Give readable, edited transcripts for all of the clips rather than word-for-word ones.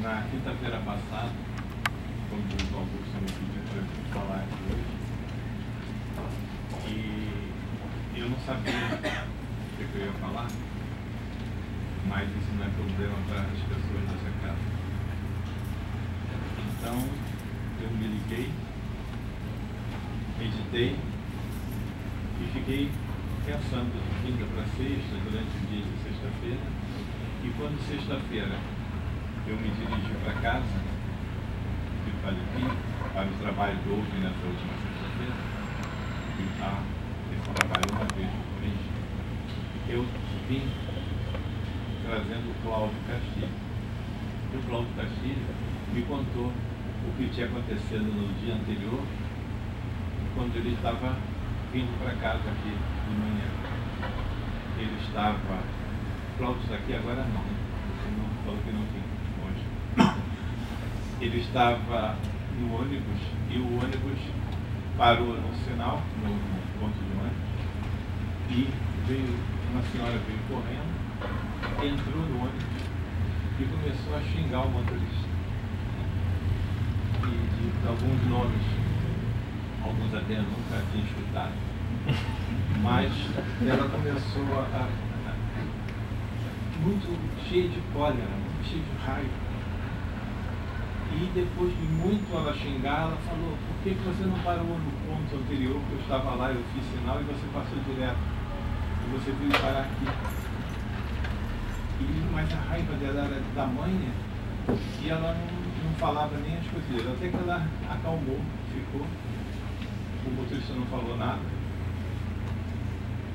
Na quinta-feira passada, quando o Augusto me pediu para falar aqui hoje, e eu não sabia o que eu ia falar, mas isso não é problema para as pessoas dessa casa. Então, eu me liguei, meditei e fiquei pensando de quinta para sexta, durante o dia de sexta-feira, e quando sexta-feira eu me dirigi para casa, de Palipi, para o trabalho que houve nessa última sexta-feira, esse trabalho uma vez por mês, eu vim trazendo o Cláudio Castilho. E o Cláudio Castilho me contou o que tinha acontecido no dia anterior, quando ele estava vindo para casa aqui de manhã. Ele estava... Cláudio está aqui agora não, você não falou que não vinha hoje. Ele estava no ônibus e o ônibus parou no sinal, no ponto de ônibus, e uma senhora veio correndo, entrou no ônibus e começou a xingar o motorista. E de alguns nomes, alguns até eu nunca tinha escutado, mas ela começou muito cheia de cólera, muito cheia de raiva. E depois de muito ela xingar, ela falou: por que você não parou no ponto anterior, que eu estava lá, eu fiz sinal e você passou direto? E você veio parar aqui. Mas a raiva dela era da mãe, e ela não falava nem as coisas. Até que ela acalmou, ficou. O motorista não falou nada,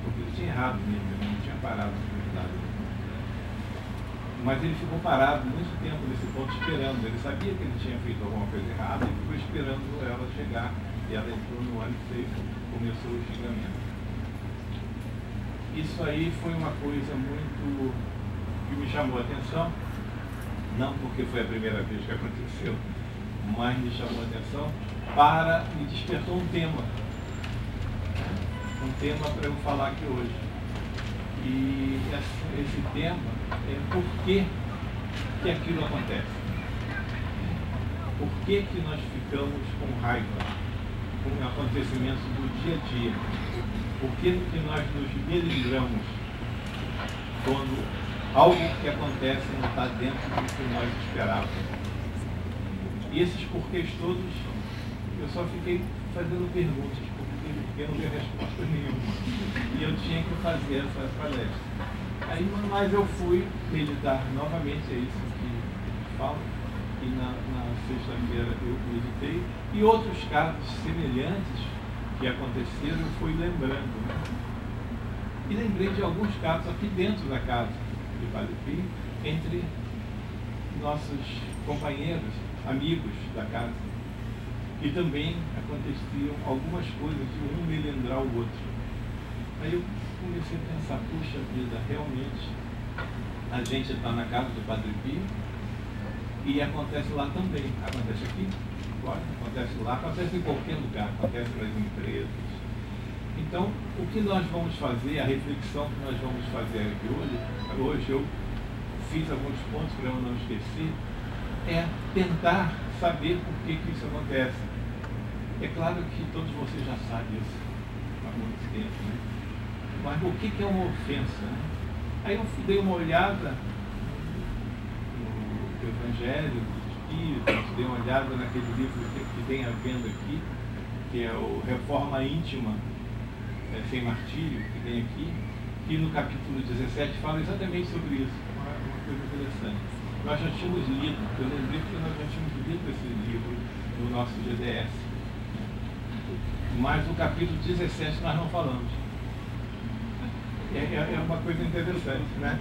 porque ele tinha errado mesmo, ele não tinha parado de verdade. Mas ele ficou parado muito tempo nesse ponto esperando. Ele sabia que ele tinha feito alguma coisa errada e ficou esperando ela chegar. E ela entrou no ônibus e começou o xingamento. Isso aí foi uma coisa muito que me chamou a atenção, não porque foi a primeira vez que aconteceu, mas me chamou a atenção me despertou um tema para eu falar aqui hoje. E esse tema é por que aquilo acontece. Por que nós ficamos com raiva com acontecimentos do dia a dia? Por que nós nos melindramos quando algo que acontece não está dentro do que nós esperávamos? E esses porquês todos, eu só fiquei fazendo perguntas, porque não deu resposta nenhuma. E eu tinha que fazer essa palestra. Aí, mas eu fui meditar novamente, é isso que falo, e na sexta-feira eu meditei, e outros casos semelhantes que aconteceram eu fui lembrando. Né? E lembrei de alguns casos aqui dentro da casa de Palipi, entre nossos companheiros, amigos da casa, que também aconteciam algumas coisas de um melindrar o outro. Aí eu comecei a pensar, puxa vida, realmente a gente está na casa do Padre Pio e acontece lá também. Acontece aqui, acontece lá, acontece em qualquer lugar, acontece nas empresas. Então, o que nós vamos fazer, a reflexão que nós vamos fazer aqui hoje eu fiz alguns pontos para eu não esquecer, é tentar saber por que isso acontece. É claro que todos vocês já sabem isso há muito tempo, né? Mas o que é uma ofensa? Né? Aí eu dei uma olhada no Evangelho dos Espíritos, dei uma olhada naquele livro que vem havendo aqui, que é o Reforma Íntima Sem Martírio, que tem aqui, que no capítulo 17 fala exatamente sobre isso. Uma coisa interessante. Nós já tínhamos lido, eu lembrei que nós já tínhamos lido esse livro no nosso GDS. Mas no capítulo 17 nós não falamos. É uma coisa interessante, né?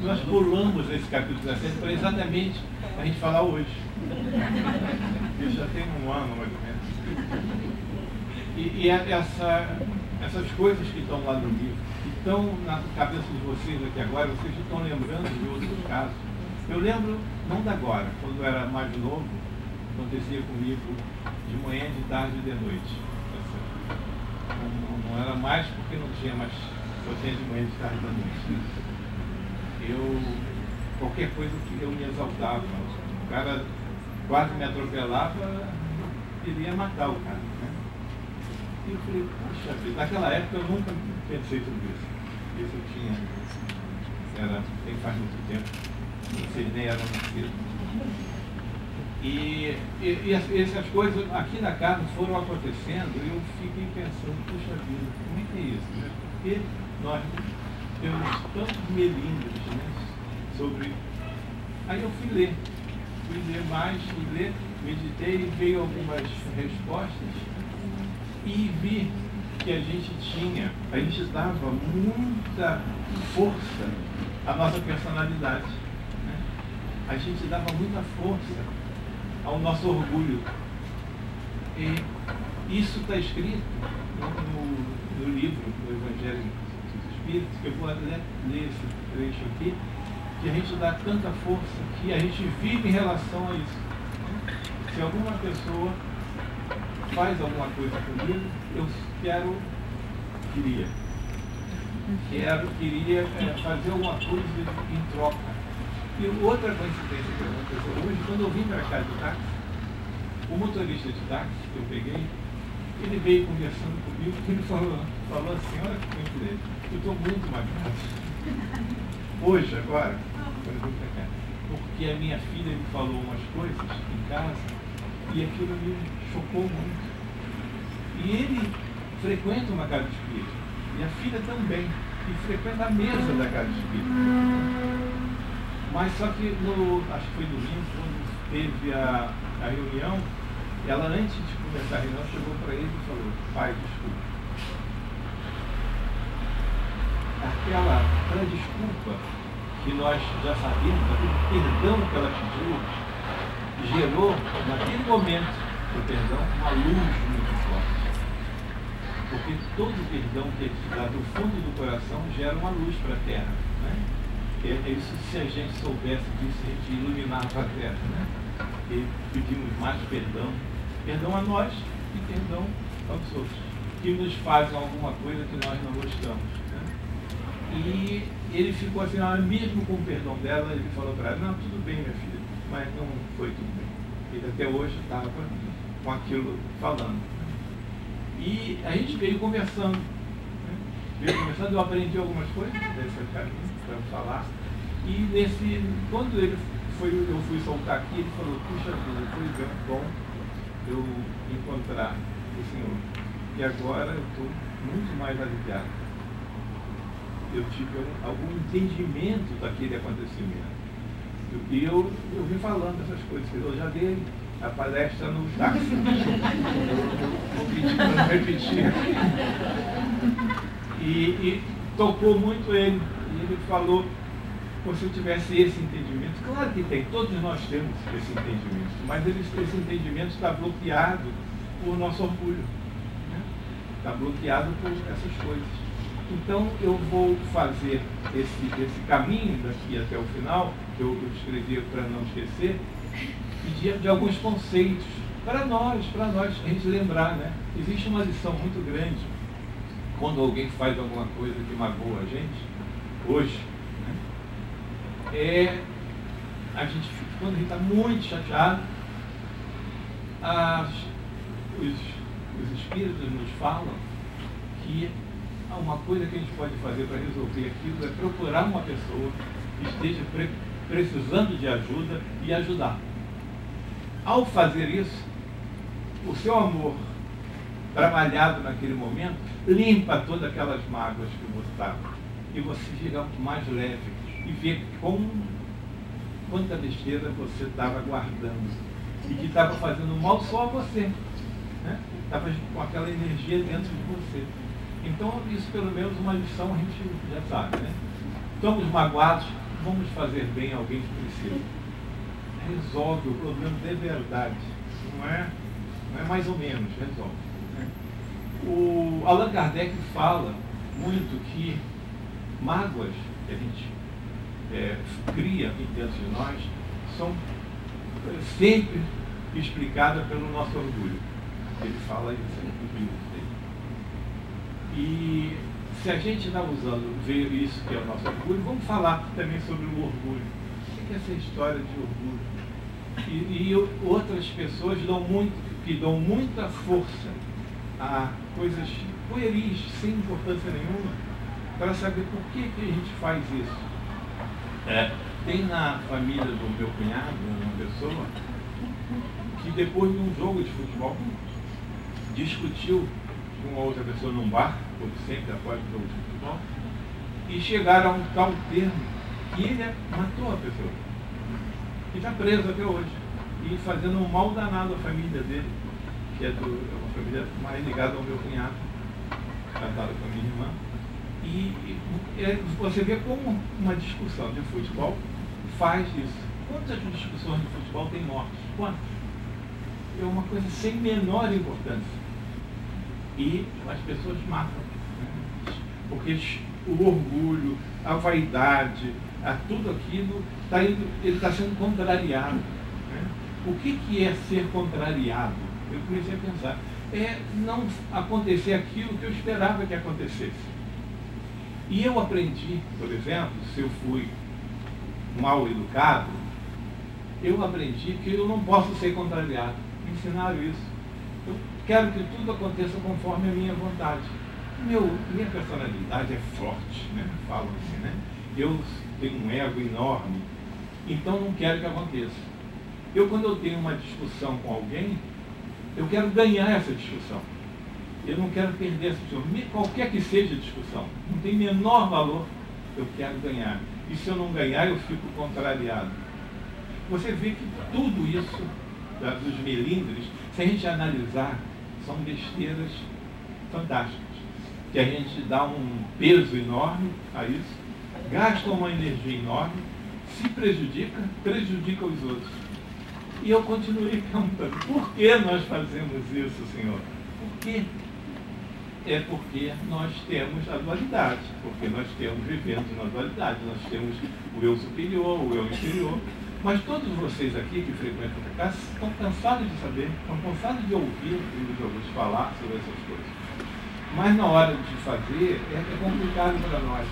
Nós pulamos esse capítulo 17 para exatamente a gente falar hoje. Eu já tenho um ano, mais ou menos. E essas coisas que estão lá no livro, que estão na cabeça de vocês aqui agora, vocês estão lembrando de outros casos. Eu lembro, não da agora, quando eu era mais novo, acontecia comigo de manhã, de tarde e de noite. Não era mais porque não tinha mais, só tinha de manhã, de tarde e de noite. qualquer coisa que eu me exaltava. O cara quase me atropelava, ele ia matar o cara, né? E eu falei, puxa vida, naquela época eu nunca pensei sobre isso. Isso eu tinha, faz muito tempo, vocês nem eram nascidos. E essas coisas aqui na casa foram acontecendo e eu fiquei pensando, puxa vida, como é que é isso? Né? Porque nós temos tantos melindres, né, sobre... Aí eu fui ler mais, meditei, veio algumas respostas e vi que a gente dava muita força à nossa personalidade, né? A gente dava muita força ao nosso orgulho. E isso está escrito no livro do Evangelho dos Espíritos, que eu vou ler esse trecho aqui, que a gente dá tanta força que a gente vive em relação a isso. Se alguma pessoa faz alguma coisa comigo, eu queria fazer alguma coisa em troca. E outra coincidência que aconteceu hoje, quando eu vim para cá de táxi, o motorista de táxi que eu peguei, ele veio conversando comigo, e ele falou assim, olha que coincidência, eu estou muito magoado. Hoje, agora, quando eu vim para cá, porque a minha filha me falou umas coisas em casa e aquilo me chocou muito. E ele frequenta uma casa espírita, e a filha também, e frequenta a mesa da casa espírita. Mas só que, acho que foi domingo, quando teve a reunião, ela, antes de começar a reunião, chegou para ele e falou, pai, desculpa. Aquela desculpa que nós já sabíamos, aquele perdão que ela pediu, gerou, naquele momento, o perdão, uma luz muito forte. Porque todo perdão que ele te dá do fundo do coração gera uma luz para a terra, né? É isso, se a gente soubesse disso, a gente iluminava a terra, né? E pedimos mais perdão a nós e perdão aos outros, que nos fazem alguma coisa que nós não gostamos, né? E ele ficou assim, mesmo com o perdão dela, ele falou para ela, não, tudo bem, minha filha, mas não foi tudo bem. Ele até hoje estava com aquilo falando. E a gente veio conversando, né? Eu aprendi algumas coisas nesse caminho para falar. E quando eu fui soltar aqui, ele falou, puxa vida, foi bom eu encontrar o Senhor. E agora eu estou muito mais aliviado. Eu tive algum entendimento daquele acontecimento. E eu vim falando essas coisas. Eu já dei a palestra no táxi. Vou pedir para não repetir. E tocou muito ele. E ele falou, como se eu tivesse esse entendimento. Claro que tem, todos nós temos esse entendimento. Mas esse entendimento está bloqueado por nosso orgulho. Né? Está bloqueado por essas coisas. Então eu vou fazer esse caminho daqui até o final, que eu escrevi para não esquecer, de alguns conceitos, para nós, a gente lembrar, né? Existe uma lição muito grande quando alguém faz alguma coisa que magoa a gente, hoje, né? Quando a gente está muito chateado, os espíritos nos falam que uma coisa que a gente pode fazer para resolver aquilo é procurar uma pessoa que esteja precisando de ajuda e ajudar. Ao fazer isso, o seu amor trabalhado naquele momento limpa todas aquelas mágoas que você estava. E você fica mais leve e vê quanta besteira você estava guardando e que estava fazendo mal só a você, né? Estava com aquela energia dentro de você. Então, isso pelo menos uma lição a gente já sabe, né? Estamos magoados, vamos fazer bem a alguém que precisa. Resolve o problema de verdade, não é mais ou menos, resolve, né? O Allan Kardec fala muito que mágoas que a gente cria dentro de nós são sempre explicadas pelo nosso orgulho. Ele fala isso no livro dele. E se a gente está usando ver isso que é o nosso orgulho, vamos falar também sobre o orgulho. que essa história de orgulho. E outras pessoas que dão muita força a coisas pueris, sem importância nenhuma, para saber por que a gente faz isso. Tem na família do meu cunhado uma pessoa que depois de um jogo de futebol discutiu com uma outra pessoa num bar, como sempre após o jogo de futebol, e chegaram a um tal termo que ele matou a pessoa. E está preso até hoje. E fazendo um mal danado à família dele, que é uma família mais ligada ao meu cunhado, casado com a minha irmã. E você vê como uma discussão de futebol faz isso. Quantas discussões de futebol tem mortes? Quantas? É uma coisa sem menor importância. E as pessoas matam. Né? Porque o orgulho, a vaidade, tudo aquilo, ele está sendo contrariado. Né? O que é ser contrariado? Eu comecei a pensar. É não acontecer aquilo que eu esperava que acontecesse. E eu aprendi, por exemplo, se eu fui mal educado, eu aprendi que eu não posso ser contrariado. Me ensinaram isso. Eu quero que tudo aconteça conforme a minha vontade. Minha personalidade é forte, né? Falo assim, né? Eu tenho um ego enorme, então não quero que aconteça. Quando eu tenho uma discussão com alguém, eu quero ganhar essa discussão. Eu não quero perder essa discussão. Qualquer que seja a discussão, não tem menor valor, eu quero ganhar. E se eu não ganhar, eu fico contrariado. Você vê que tudo isso, dos melindres, se a gente analisar, são besteiras fantásticas. Que a gente dá um peso enorme a isso, gasta uma energia enorme, se prejudica os outros. E eu continuei perguntando, por que nós fazemos isso, Senhor? Por quê? É porque nós temos a dualidade, porque nós vivendo na dualidade, nós temos o eu superior, o eu inferior. Mas todos vocês aqui que frequentam a casa estão cansados de saber, estão cansados de ouvir os outros falar sobre essas coisas. Mas na hora de fazer, é complicado para nós.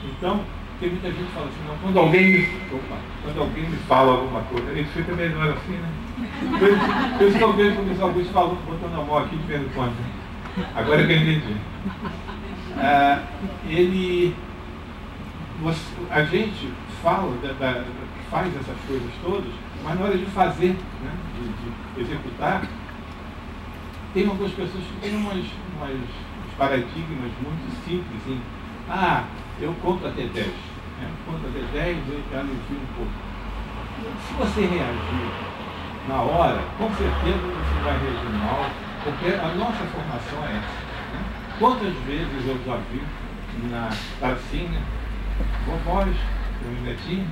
Então, tem muita gente que fala assim, não, quando alguém me fala alguma coisa, ele fica melhor assim, né? Por isso que eu vejo como os Augusto falou, botando a mão aqui de vez em quando. Agora que eu entendi. A gente fala, faz essas coisas todas, mas na hora de fazer, né, de executar, tem algumas pessoas que têm uns paradigmas muito simples, assim. Eu conto até 10. Né? Conto até 10 e já alivio um pouco. Se você reagir na hora, com certeza você vai reagir mal, porque a nossa formação é essa. Né? Quantas vezes eu já vi na pracinha, vovós, meus netinhos,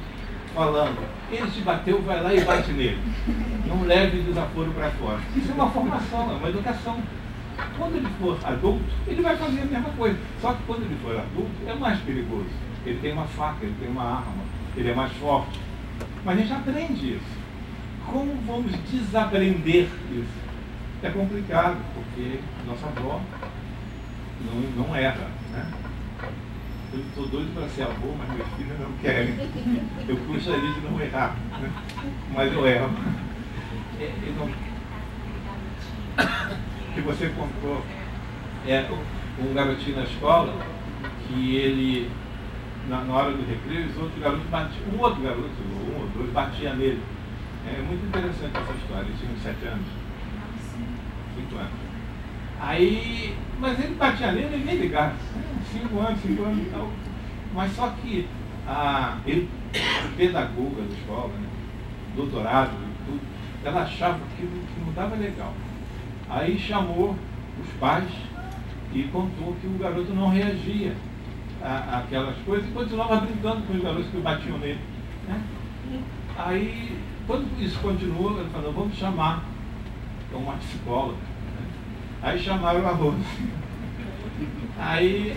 falando, ele te bateu, vai lá e bate nele. Não leve desaforo para fora. Isso é uma formação, é uma educação. Quando ele for adulto, ele vai fazer a mesma coisa. Só que quando ele for adulto, é mais perigoso. Ele tem uma faca, ele tem uma arma, ele é mais forte. Mas a gente aprende isso. Como vamos desaprender isso? É complicado, porque nossa avó não erra. Né? Eu estou doido para ser avô, mas meus filhos não querem. Eu gostaria de não errar, né? Mas eu erro. Que você contou um garotinho na escola que ele, na hora do recreio, os outros garotos batiam, um ou dois, batia nele. É muito interessante essa história. Ele tinha uns 7 anos. 5 anos. Aí, mas ele batia nele e nem ligava. 5 anos e tal. Mas só que a pedagoga da escola, né, doutorado e tudo, ela achava que não estava legal. Aí chamou os pais e contou que o garoto não reagia àquelas coisas e continuava brincando com os garotos que batiam nele. Né? Aí, quando isso continuou, ele falou, vamos chamar uma psicóloga. Né? Aí chamaram a Rose. Aí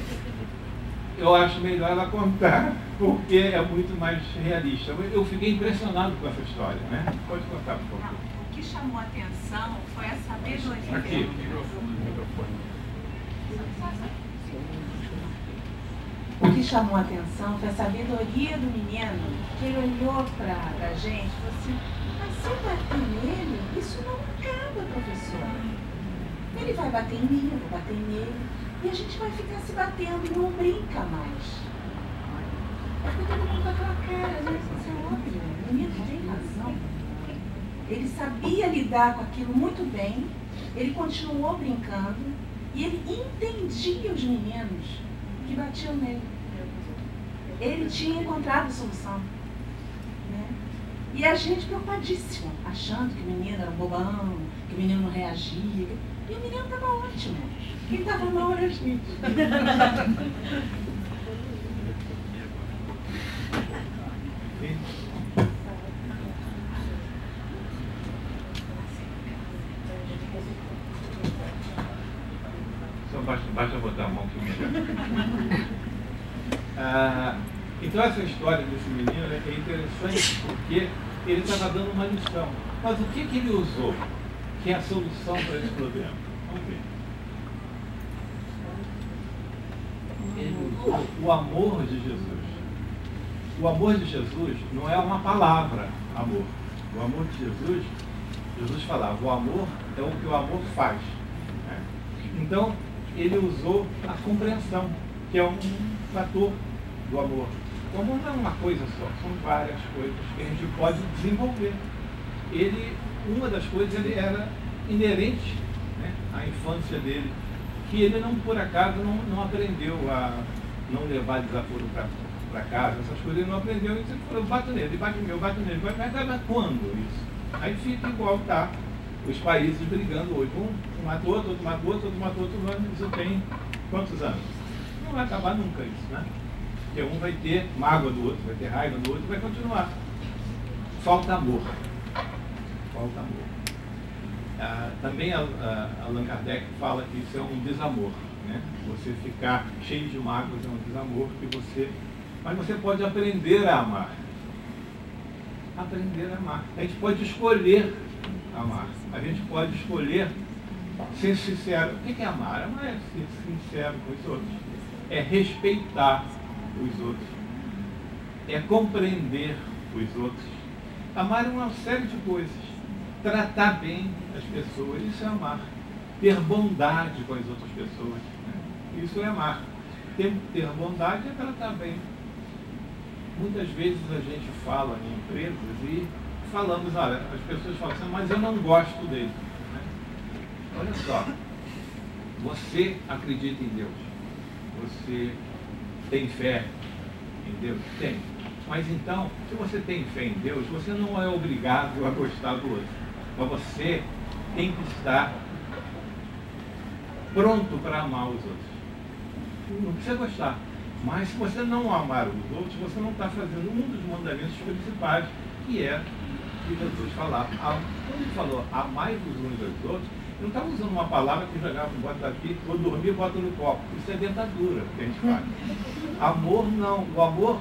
eu acho melhor ela contar, porque é muito mais realista. Eu fiquei impressionado com essa história. Né? Pode contar, por favor. O que chamou a atenção foi a sabedoria. Aqui. O que chamou a atenção foi a sabedoria do menino, que ele olhou para a gente e falou assim, mas se eu bater nele, isso não acaba, professora. Ele vai bater em mim, eu vou bater nele, e a gente vai ficar se batendo e não brinca mais. É porque todo mundo com aquela cara, né? Isso é óbvio, o menino tem razão. Ele sabia lidar com aquilo muito bem, ele continuou brincando, e ele entendia os meninos que batiam nele. Ele tinha encontrado a solução. Né? E a gente preocupadíssimo, achando que o menino era um bobão, que o menino não reagia. E o menino estava ótimo. Quem estava mal era a gente. Basta botar a mão que melhor. Então essa história desse menino é interessante porque ele estava dando uma lição. Mas o que ele usou que é a solução para esse problema? Vamos ver. Ele usou o amor de Jesus. O amor de Jesus não é uma palavra, amor. O amor de Jesus, Jesus falava, o amor é o que o amor faz. Né? Então, ele usou a compreensão, que é um fator do amor. O amor não é uma coisa só, são várias coisas que a gente pode desenvolver. Uma das coisas, ele era inerente, né, à infância dele, que ele não, por acaso, não aprendeu a não levar desaforo para casa, essas coisas ele não aprendeu, ele sempre falou, bato nele, bate nele, mas quando isso? Aí fica igual tá os países brigando hoje. Um matou outro, outro matou outro, outro matou outro, isso tem quantos anos? Não vai acabar nunca isso, né? Porque um vai ter mágoa do outro, vai ter raiva do outro, vai continuar. Falta amor. Falta amor. Também Allan Kardec fala que isso é um desamor, né? Você ficar cheio de mágoas é um desamor mas você pode aprender a amar. Aprender a amar. A gente pode escolher amar. A gente pode escolher ser sincero. O que é amar? Amar é ser sincero com os outros. É respeitar os outros. É compreender os outros. Amar é uma série de coisas. Tratar bem as pessoas, isso é amar. Ter bondade com as outras pessoas, né? Isso é amar. Ter bondade é tratar bem. Muitas vezes a gente fala em empresas e falamos, olha, as pessoas falam assim, mas eu não gosto dele. Né? Olha só, você acredita em Deus, você tem fé em Deus? Tem. Mas então, se você tem fé em Deus, você não é obrigado a gostar do outro. Mas você tem que estar pronto para amar os outros. Não precisa gostar. Mas se você não amar os outros, você não está fazendo um dos mandamentos principais, que é que Jesus falava. Quando ele falou, amai-vos uns aos outros, ele não estava usando uma palavra que jogava, bota aqui, vou dormir, bota no copo. Isso é dentadura que a gente faz. Amor não. O amor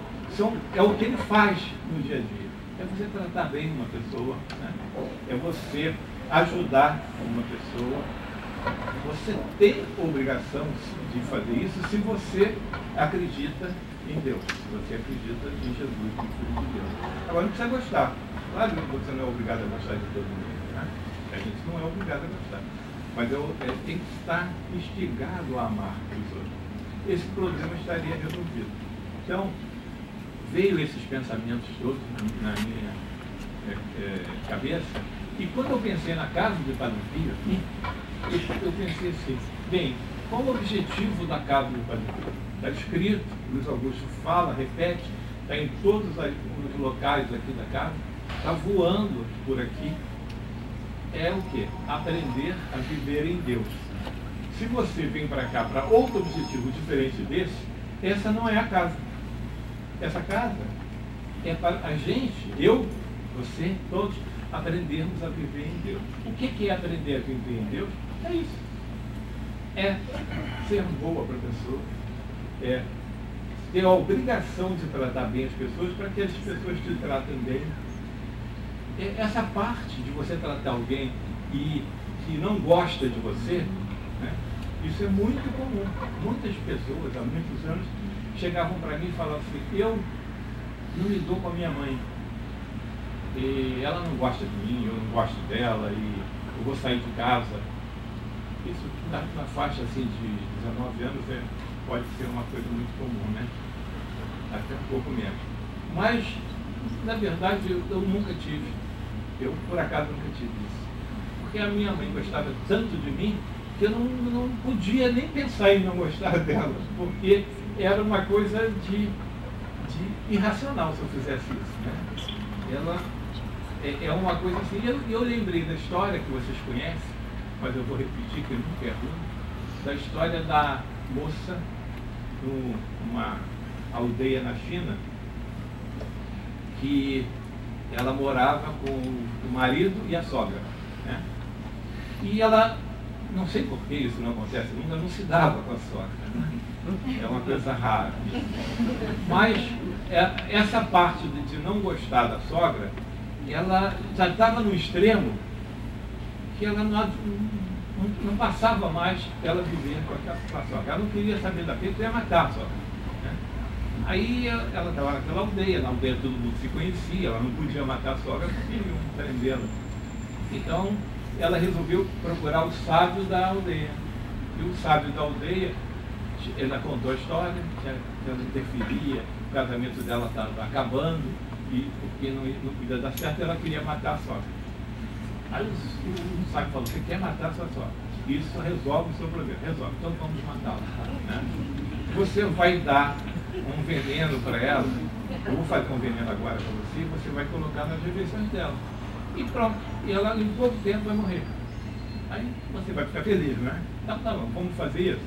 é o que ele faz no dia a dia. É você tratar bem uma pessoa, né? É você ajudar uma pessoa. Você tem obrigação de fazer isso se você acredita em Deus, se você acredita em Jesus, no Filho de Deus. Agora não precisa gostar. Claro que você não é obrigado a gostar de todo mundo, né? A gente não é obrigado a gostar. Mas tem que estar instigado a amar os outros. Esse problema estaria resolvido. Então, veio esses pensamentos todos na minha cabeça, e quando eu pensei na casa de Padre Pio, eu pensei assim, bem, qual o objetivo da casa de Padre Pio? Está escrito, Luiz Augusto fala, repete, está em todos os locais aqui da casa, está voando por aqui. É o quê? Aprender a viver em Deus. Se você vem para cá para outro objetivo diferente desse, essa não é a casa. Essa casa é para a gente, eu, você, todos, aprendermos a viver em Deus. O que é aprender a viver em Deus? É isso. É ser boa professor, é ter a obrigação de tratar bem as pessoas para que as pessoas te tratem bem. Essa parte de você tratar alguém que não gosta de você, né, isso é muito comum. Muitas pessoas, há muitos anos, chegavam para mim e falavam assim, eu não me dou com a minha mãe. E ela não gosta de mim, eu não gosto dela, e eu vou sair de casa. Isso na faixa assim, de 19 anos pode ser uma coisa muito comum, né? Até um pouco menos. Mas, na verdade, eu nunca tive. Eu, por acaso, nunca tive isso. Porque a minha mãe gostava tanto de mim que eu não podia nem pensar em não gostar dela, porque era uma coisa de irracional se eu fizesse isso, né? Ela é uma coisa assim, eu lembrei da história que vocês conhecem, mas eu vou repetir que nunca é ruim, da história da moça numa aldeia na China, que ela morava com o marido e a sogra, né? E ela, não sei por que isso não acontece nunca, não se dava com a sogra, né? É uma coisa rara. Mas essa parte de não gostar da sogra, ela já estava no extremo que ela não passava mais ela viver com a sogra. Ela não queria saber da vida, ia matar a sogra, né? Aí ela estava naquela aldeia, na aldeia todo mundo se conhecia, ela não podia matar a sogra porque iam prendê-la. Então ela resolveu procurar o sábio da aldeia. E o sábio da aldeia, ela contou a história, que ela interferia, o casamento dela estava acabando, e porque não ia dar certo, ela queria matar a sogra. Aí o sábio falou, você quer matar a sua sogra? Isso resolve o seu problema. Resolve, então vamos matá-la, né? Você vai dar um veneno para ela, eu vou fazer um veneno agora para você, e você vai colocar nas refeições dela. E pronto, e ela em pouco tempo vai morrer. Aí você vai ficar feliz, né? Tá bom, vamos fazer isso.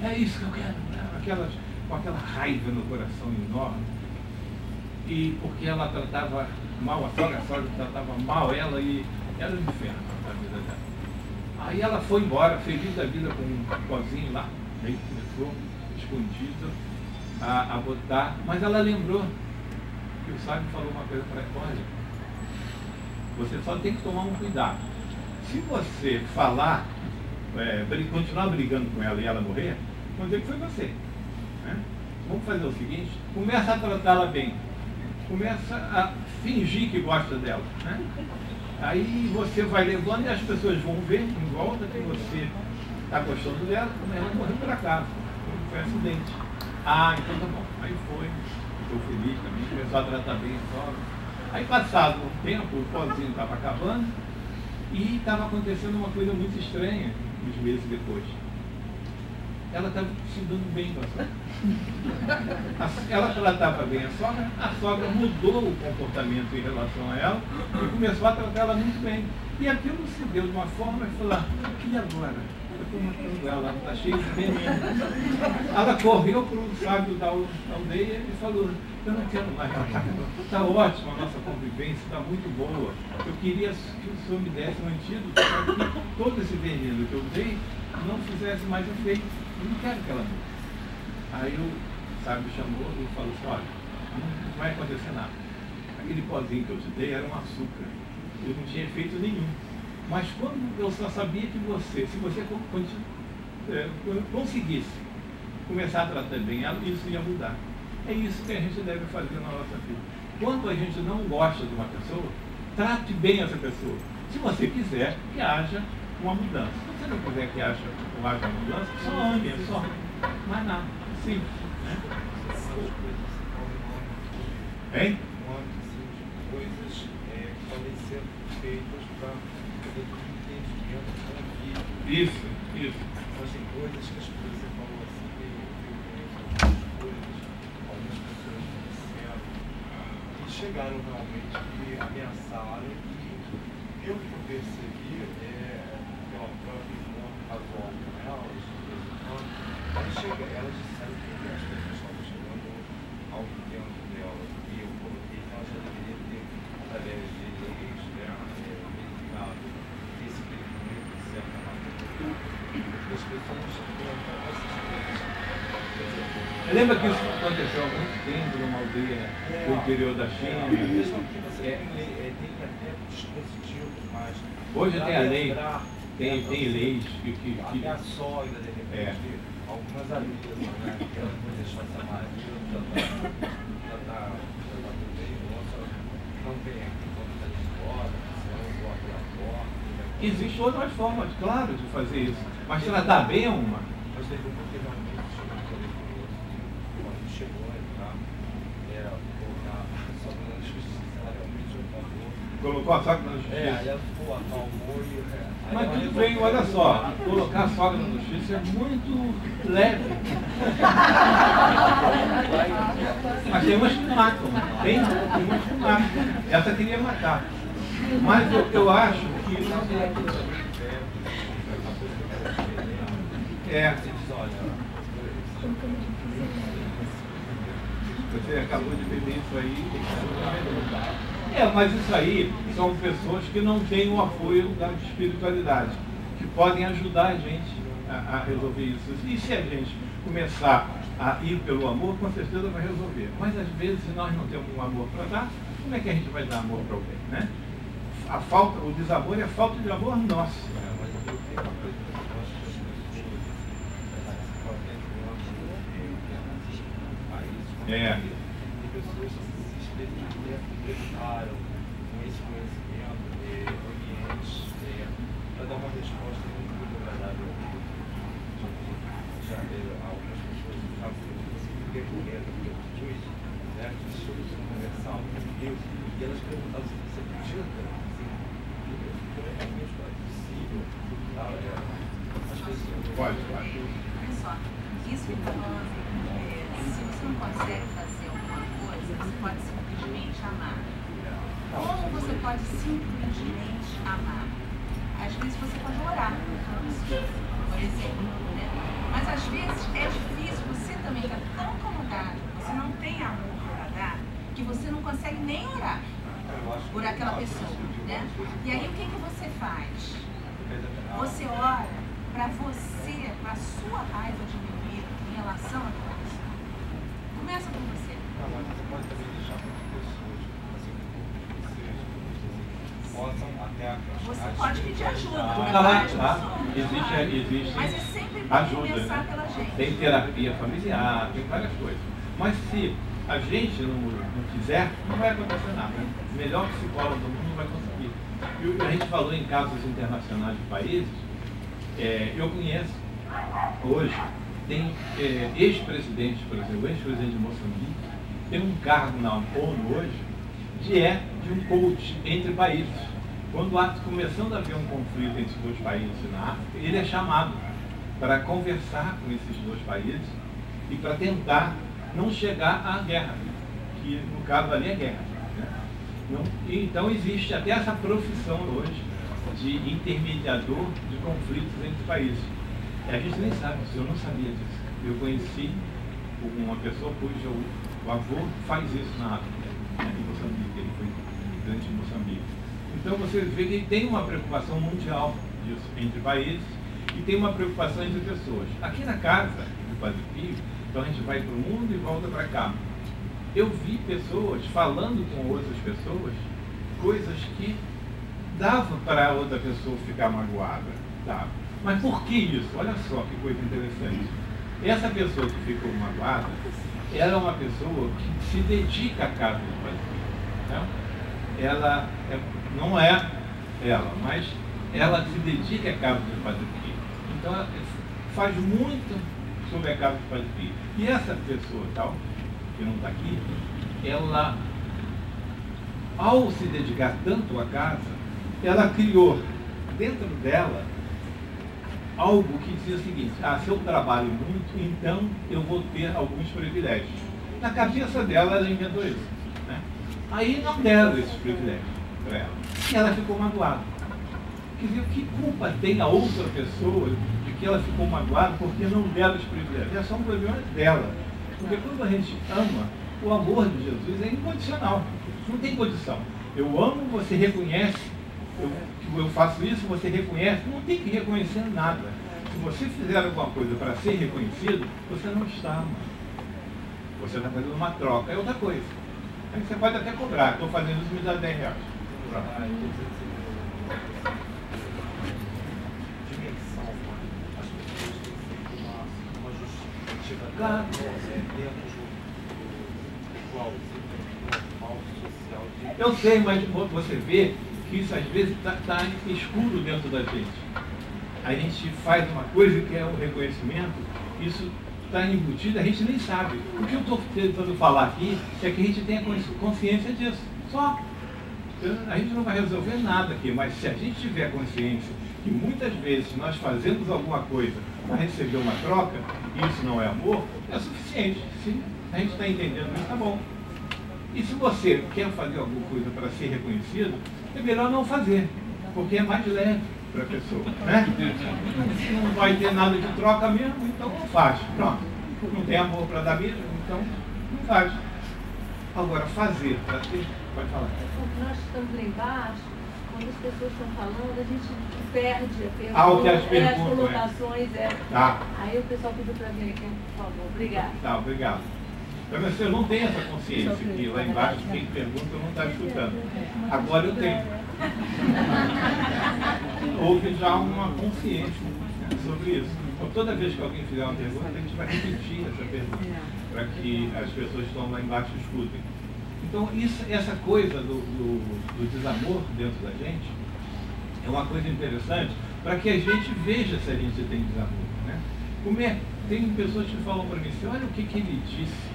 É isso que eu quero, né? Com aquela raiva no coração enorme. E porque ela tratava mal a sogra tratava mal ela, e era um inferno a vida dela. Aí ela foi embora, feliz da vida, com um pozinho lá, meio que começou, escondido, a botar, mas ela lembrou que o sábio falou uma coisa para ela, olha, você só tem que tomar um cuidado. Se você falar, continuar brigando com ela e ela morrer, vamos dizer que foi você, né? Vamos fazer o seguinte, começa a tratá-la bem, começa a fingir que gosta dela, né? Aí você vai levando e as pessoas vão ver em volta que você está gostando dela, mas ela morreu por acaso, foi um acidente. Ah, então tá bom. Aí foi, ficou feliz também, começou a tratar bem a sogra. Aí passado um tempo, o pozinho estava acabando e estava acontecendo uma coisa muito estranha uns meses depois. Ela estava se dando bem com a sogra. Ela tratava bem a sogra mudou o comportamento em relação a ela e começou a tratar ela muito bem. E aquilo se deu de uma forma e falou, e agora? Eu estou matando ela, está cheia de veneno. Ela correu para o sábio da aldeia e falou, eu não quero mais matar. Está ótima a nossa convivência, está muito boa. Eu queria que o senhor me desse um antídoto para que todo esse veneno que eu dei não fizesse mais efeito. Eu não quero que ela morra. Aí o sábio chamou e falou assim, olha, não vai acontecer nada. Aquele pozinho que eu te dei era um açúcar. Ele não tinha efeito nenhum. Mas quando eu só sabia que você, se você conseguisse começar a tratar bem ela, isso ia mudar. É isso que a gente deve fazer na nossa vida. Quando a gente não gosta de uma pessoa, trate bem essa pessoa. Se você quiser que haja uma mudança. Se você não quiser que haja uma mudança, só ame, só. Mais nada. Simples. Né? Hein? Coisas podem ser feitas para poder entendimento com a vida. Isso. Mas tem coisas que você falou assim, algumas coisas, algumas pessoas disseram e chegaram realmente e ameaçaram, e eu que eu percebi pela própria irmã casual com elas, elas disseram que as pessoas estavam chegando ao tempo delas, e eu coloquei que elas já deveriam ter, através de leis, verificado esse período de certa maneira. As pessoas plantam essas coisas. Lembra que isso aconteceu há muito tempo numa aldeia do interior da China? Mesmo que você tem até dispositivos, mas hoje tem a lei, tem leis que até a sogra, de repente, algumas amigas, né? Que ela vai deixar essa Maria, já tá tudo bem, não tem aqui quando tá de fora, você não voa pela porta. Existem outras formas, claro, de fazer isso. Mas tratar bem é uma. Mas teve uma que realmente chegou no telefone, quando chegou e tá, colocar só na justiça, ela realmente não pagou. Colocou a sogra na justiça. Aí ela ficou, acalmou e... Mas tudo bem, olha só, colocar a sogra na justiça é muito leve. Mas tem umas que matam, tem umas que matam. Essa queria matar. Mas eu acho que... Você acabou de beber isso aí. Mas isso aí são pessoas que não têm o apoio da espiritualidade, que podem ajudar a gente a resolver isso. E se a gente começar a ir pelo amor, com certeza vai resolver. Mas às vezes, se nós não temos um amor para dar, como é que a gente vai dar amor para alguém, né? O desamor é a falta de amor nosso. Tem pessoas que se prepararam com esse conhecimento ambientes para dar uma resposta muito agradável. Já algumas pessoas já recorreram ao Jesus, né, de solução universal com Deus, e elas perguntavam se você acredita, como é realmente possível, as pessoas... Pode. Olha só, isso que está falando, se você não consegue fazer alguma coisa, você pode simplesmente amar. Como você pode simplesmente amar? Às vezes você pode orar, por exemplo, né? Mas às vezes é difícil, você também está tão acomodado, você não tem amor para dar, que você não consegue nem orar por aquela pessoa, né? E aí o que você faz? Você ora para você, para a sua raiva diminuir em relação àquela pessoa. Começa com você. Mas você pode também deixar muitas pessoas, assim, possam até... Você pode pedir ajuda para Tá várias lá, pessoas. existe Mas é sempre bom ajuda, começar né? pela gente. Tem terapia familiar, tem várias coisas. Mas se a gente não quiser, não vai acontecer nada. O melhor psicólogo do mundo não vai conseguir. E a gente falou em casos internacionais de países, eu conheço hoje, tem ex-presidente, por exemplo, ex-presidente de Moçambique, tem um cargo na ONU hoje, de um coach entre países. Quando começando a haver um conflito entre os dois países na África, ele é chamado para conversar com esses dois países e para tentar não chegar à guerra, que no caso ali é guerra. Né? Então existe até essa profissão hoje de intermediador de conflitos entre países. A gente nem sabe disso, eu não sabia disso. Eu conheci uma pessoa cujo o avô faz isso na África, né, em Moçambique, ele foi presidente de Moçambique. Então você vê que tem uma preocupação mundial disso entre países e tem uma preocupação entre pessoas. Aqui na casa do Padre Pio, então a gente vai para o mundo e volta para cá. Eu vi pessoas falando com outras pessoas coisas que dava para a outra pessoa ficar magoada. Dava. Mas por que isso? Olha só que coisa interessante. Essa pessoa que ficou magoada, ela é uma pessoa que se dedica à casa do Padre Pio. Né? Ela não é ela, mas ela se dedica à casa do Padre Pio. Então ela faz muito sobre a casa do Padre Pio. E essa pessoa tal, que não está aqui, ela, ao se dedicar tanto à casa, ela criou dentro dela algo que dizia o seguinte: se eu trabalho muito, então eu vou ter alguns privilégios. Na cabeça dela, ela inventou isso. Né? Aí não deram esses privilégios para ela. E ela ficou magoada. Quer dizer, que culpa tem a outra pessoa de que ela ficou magoada porque não deram os privilégios? É só um problema dela. Porque quando a gente ama, o amor de Jesus é incondicional. Não tem condição. Eu amo, você reconhece. Eu faço isso, você reconhece. Não tem que reconhecer nada. Se você fizer alguma coisa para ser reconhecido, você não está amando. Você está fazendo uma troca, é outra coisa. Aí você pode até cobrar. Estou fazendo isso, me dá R$10. Dimensão, as pessoas têm feito uma Claro. Eu sei, mas você vê que isso às vezes está escuro dentro da gente. A gente faz uma coisa que é o reconhecimento, isso está embutido, a gente nem sabe. O que eu estou tentando falar aqui é que a gente tenha consciência disso. Só. A gente não vai resolver nada aqui, mas se a gente tiver consciência que muitas vezes nós fazemos alguma coisa para receber uma troca, e isso não é amor, é suficiente. Se a gente está entendendo isso, tá bom. E se você quer fazer alguma coisa para ser reconhecido, é melhor não fazer, porque é mais leve para a pessoa, né? Se não vai ter nada de troca mesmo, então não faz. Pronto. Não tem amor para dar mesmo, então não faz. Agora, fazer para ter... Pode falar. Nós estamos lá embaixo, quando as pessoas estão falando, a gente perde o que as perguntas, as colocações. Tá. Aí o pessoal pediu para vir aqui, por favor. Obrigada. Tá, obrigado. Então você não tem essa consciência que lá embaixo quem pergunta não está escutando. Agora eu tenho. Houve já uma consciência sobre isso. Então, toda vez que alguém fizer uma pergunta, a gente vai repetir essa pergunta, para que as pessoas que estão lá embaixo escutem. Então, essa coisa do desamor dentro da gente é uma coisa interessante para que a gente veja se a gente tem desamor. Né? Tem pessoas que falam para mim assim, olha o que ele disse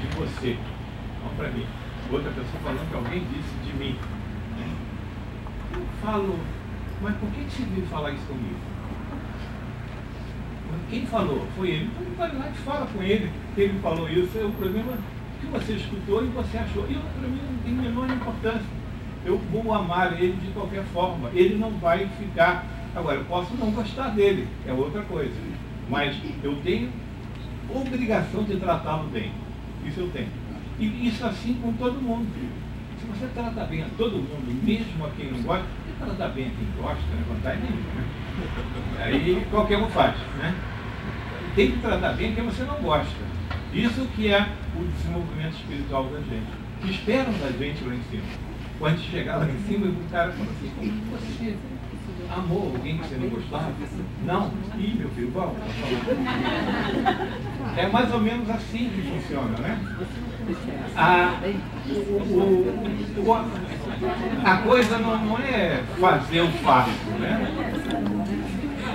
de você. Não para mim. Outra pessoa falando que alguém disse de mim. Eu falo, mas por que você veio falar isso comigo? Quem falou? Foi ele. Então vai lá e fala com ele que ele falou isso. O problema que você escutou e você achou. E para mim não tem a menor importância. Eu vou amar ele de qualquer forma. Ele não vai ficar. Agora, eu posso não gostar dele, é outra coisa. Mas eu tenho obrigação de tratá-lo bem. Isso eu tenho. E isso assim com todo mundo. Se você trata bem a todo mundo, mesmo a quem não gosta, você trata bem a quem gosta, não é vantagem nenhuma. Né? Aí qualquer um faz. Né? Tem que tratar bem quem você não gosta. Isso que é o desenvolvimento espiritual da gente. Que esperam da gente lá em cima. Quando a gente chegar lá em cima, o cara fala assim, como você amou alguém que você não gostava? Não? Ih, meu filho, vamos. É mais ou menos assim que funciona, né? A coisa não é fazer o fácil, né?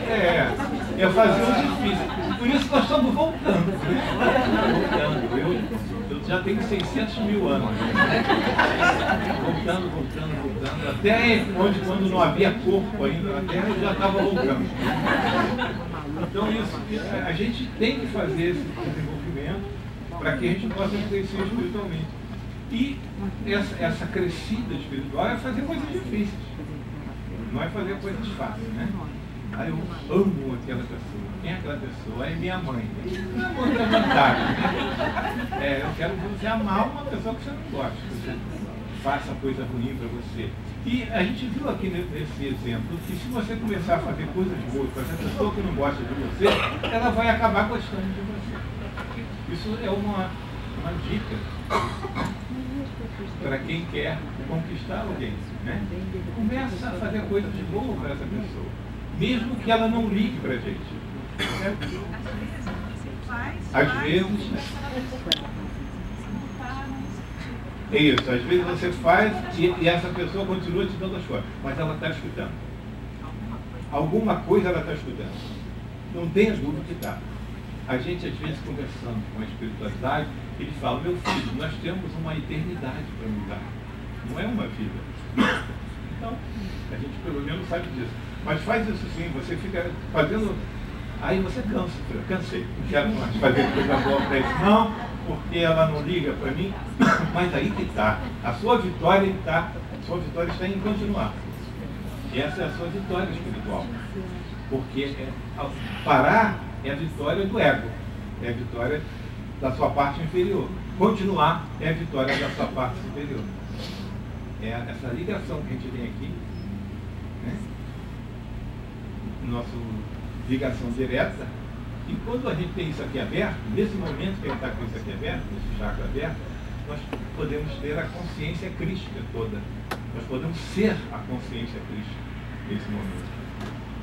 É fazer o difícil. Por isso nós estamos voltando. Eu já tenho 600 mil anos. Voltando. Até onde, quando não havia corpo ainda na Terra, eu já estava voltando. Então, a gente tem que fazer esse desenvolvimento para que a gente possa crescer espiritualmente. E essa crescida espiritual é fazer coisas difíceis. Não é fazer coisas fáceis, né? Aí eu amo aquela pessoa. Quem é aquela pessoa? É minha mãe. Não é outra vantagem, né? Eu quero você amar uma pessoa que você não gosta, que você faça coisa ruim para você. E a gente viu aqui nesse exemplo que se você começar a fazer coisas boas para essa pessoa que não gosta de você, ela vai acabar gostando de você. Isso é uma dica para quem quer conquistar alguém, né? Começa a fazer coisas boas para essa pessoa, mesmo que ela não ligue para a gente. Né? Às vezes, é isso, às vezes você faz e essa pessoa continua te dando as coisas, mas ela está escutando. Alguma coisa ela está escutando. Não tenha dúvida que está. A gente, às vezes, conversando com a espiritualidade, ele fala, meu filho, nós temos uma eternidade para mudar. Não é uma vida. Então, a gente pelo menos sabe disso. Mas faz isso sim, você fica fazendo... Aí você cansa, cansei, não quero mais fazer coisa boa para isso. Não, porque ela não liga para mim, mas aí que está. A sua vitória está em continuar. E essa é a sua vitória espiritual. Porque parar é a vitória do ego, é a vitória da sua parte inferior. Continuar é a vitória da sua parte superior. É essa ligação que a gente tem aqui, né? Nossa ligação direta. E quando a gente tem isso aqui aberto, nesse momento que a gente está com isso aqui aberto, esse chakra aberto, nós podemos ter a consciência crística toda. Nós podemos ser a consciência crística nesse momento.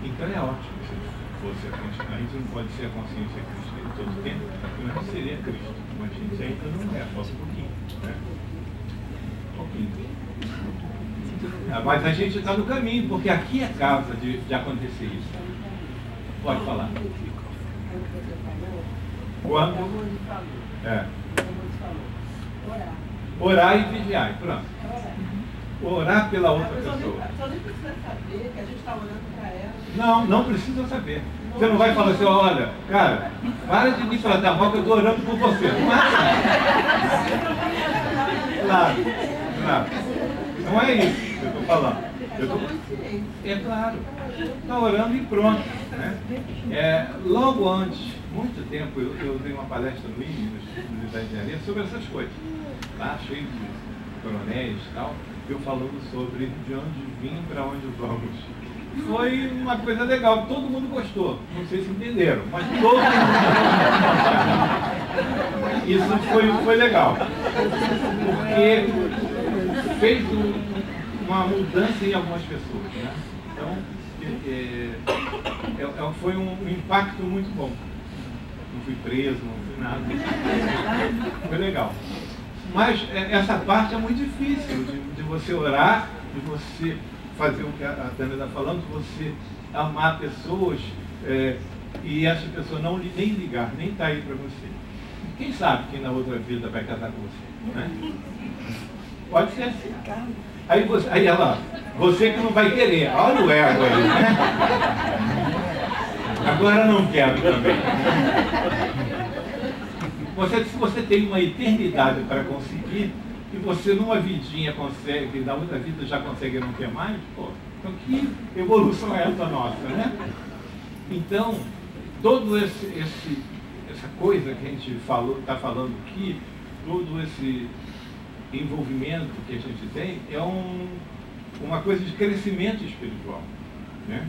Então é ótimo. fosse a gente não pode ser a consciência cristã em todo o tempo, porque nós não seria Cristo, mas a gente ainda não é, falta um pouquinho, né? Um pouquinho. Mas a gente está no caminho, porque aqui é casa de acontecer isso. Pode falar. Quando? É. Orar e vigiar, pronto. Orar pela outra pessoa. Só nem precisa saber que a gente está orando para ela. Não, não precisa saber. Você não vai falar assim, olha, cara, para de me tratar mal que eu estou orando por você. Não é? Claro, claro. Não é isso que eu estou falando. É claro. Está orando e pronto. Né? Logo antes, muito tempo, eu dei uma palestra no INE, no Instituto de Engenharia, sobre essas coisas. Lá, cheio de coronéis e tal, eu falando sobre de onde vim para onde vamos. Foi uma coisa legal, todo mundo gostou. Não sei se entenderam, mas todo mundo gostou. Isso foi legal. Porque fez uma mudança em algumas pessoas. Né? Então, foi um impacto muito bom. Não fui preso, não fui nada. Foi legal. Mas essa parte é muito difícil, de você orar, de você fazer o que a Tânia está falando, de você amar pessoas e essa pessoa não nem ligar, nem estar aí para você. Quem sabe que na outra vida vai casar com você? Né? Pode ser assim. Aí ela, você que não vai querer, olha o ego aí, né? Agora não quero também. Se você tem uma eternidade para conseguir, e você numa vidinha consegue, na outra vida já consegue não ter mais, pô, então que evolução é essa nossa, né? Então, todo essa coisa que a gente está falando aqui, todo esse envolvimento que a gente tem, é uma coisa de crescimento espiritual, né?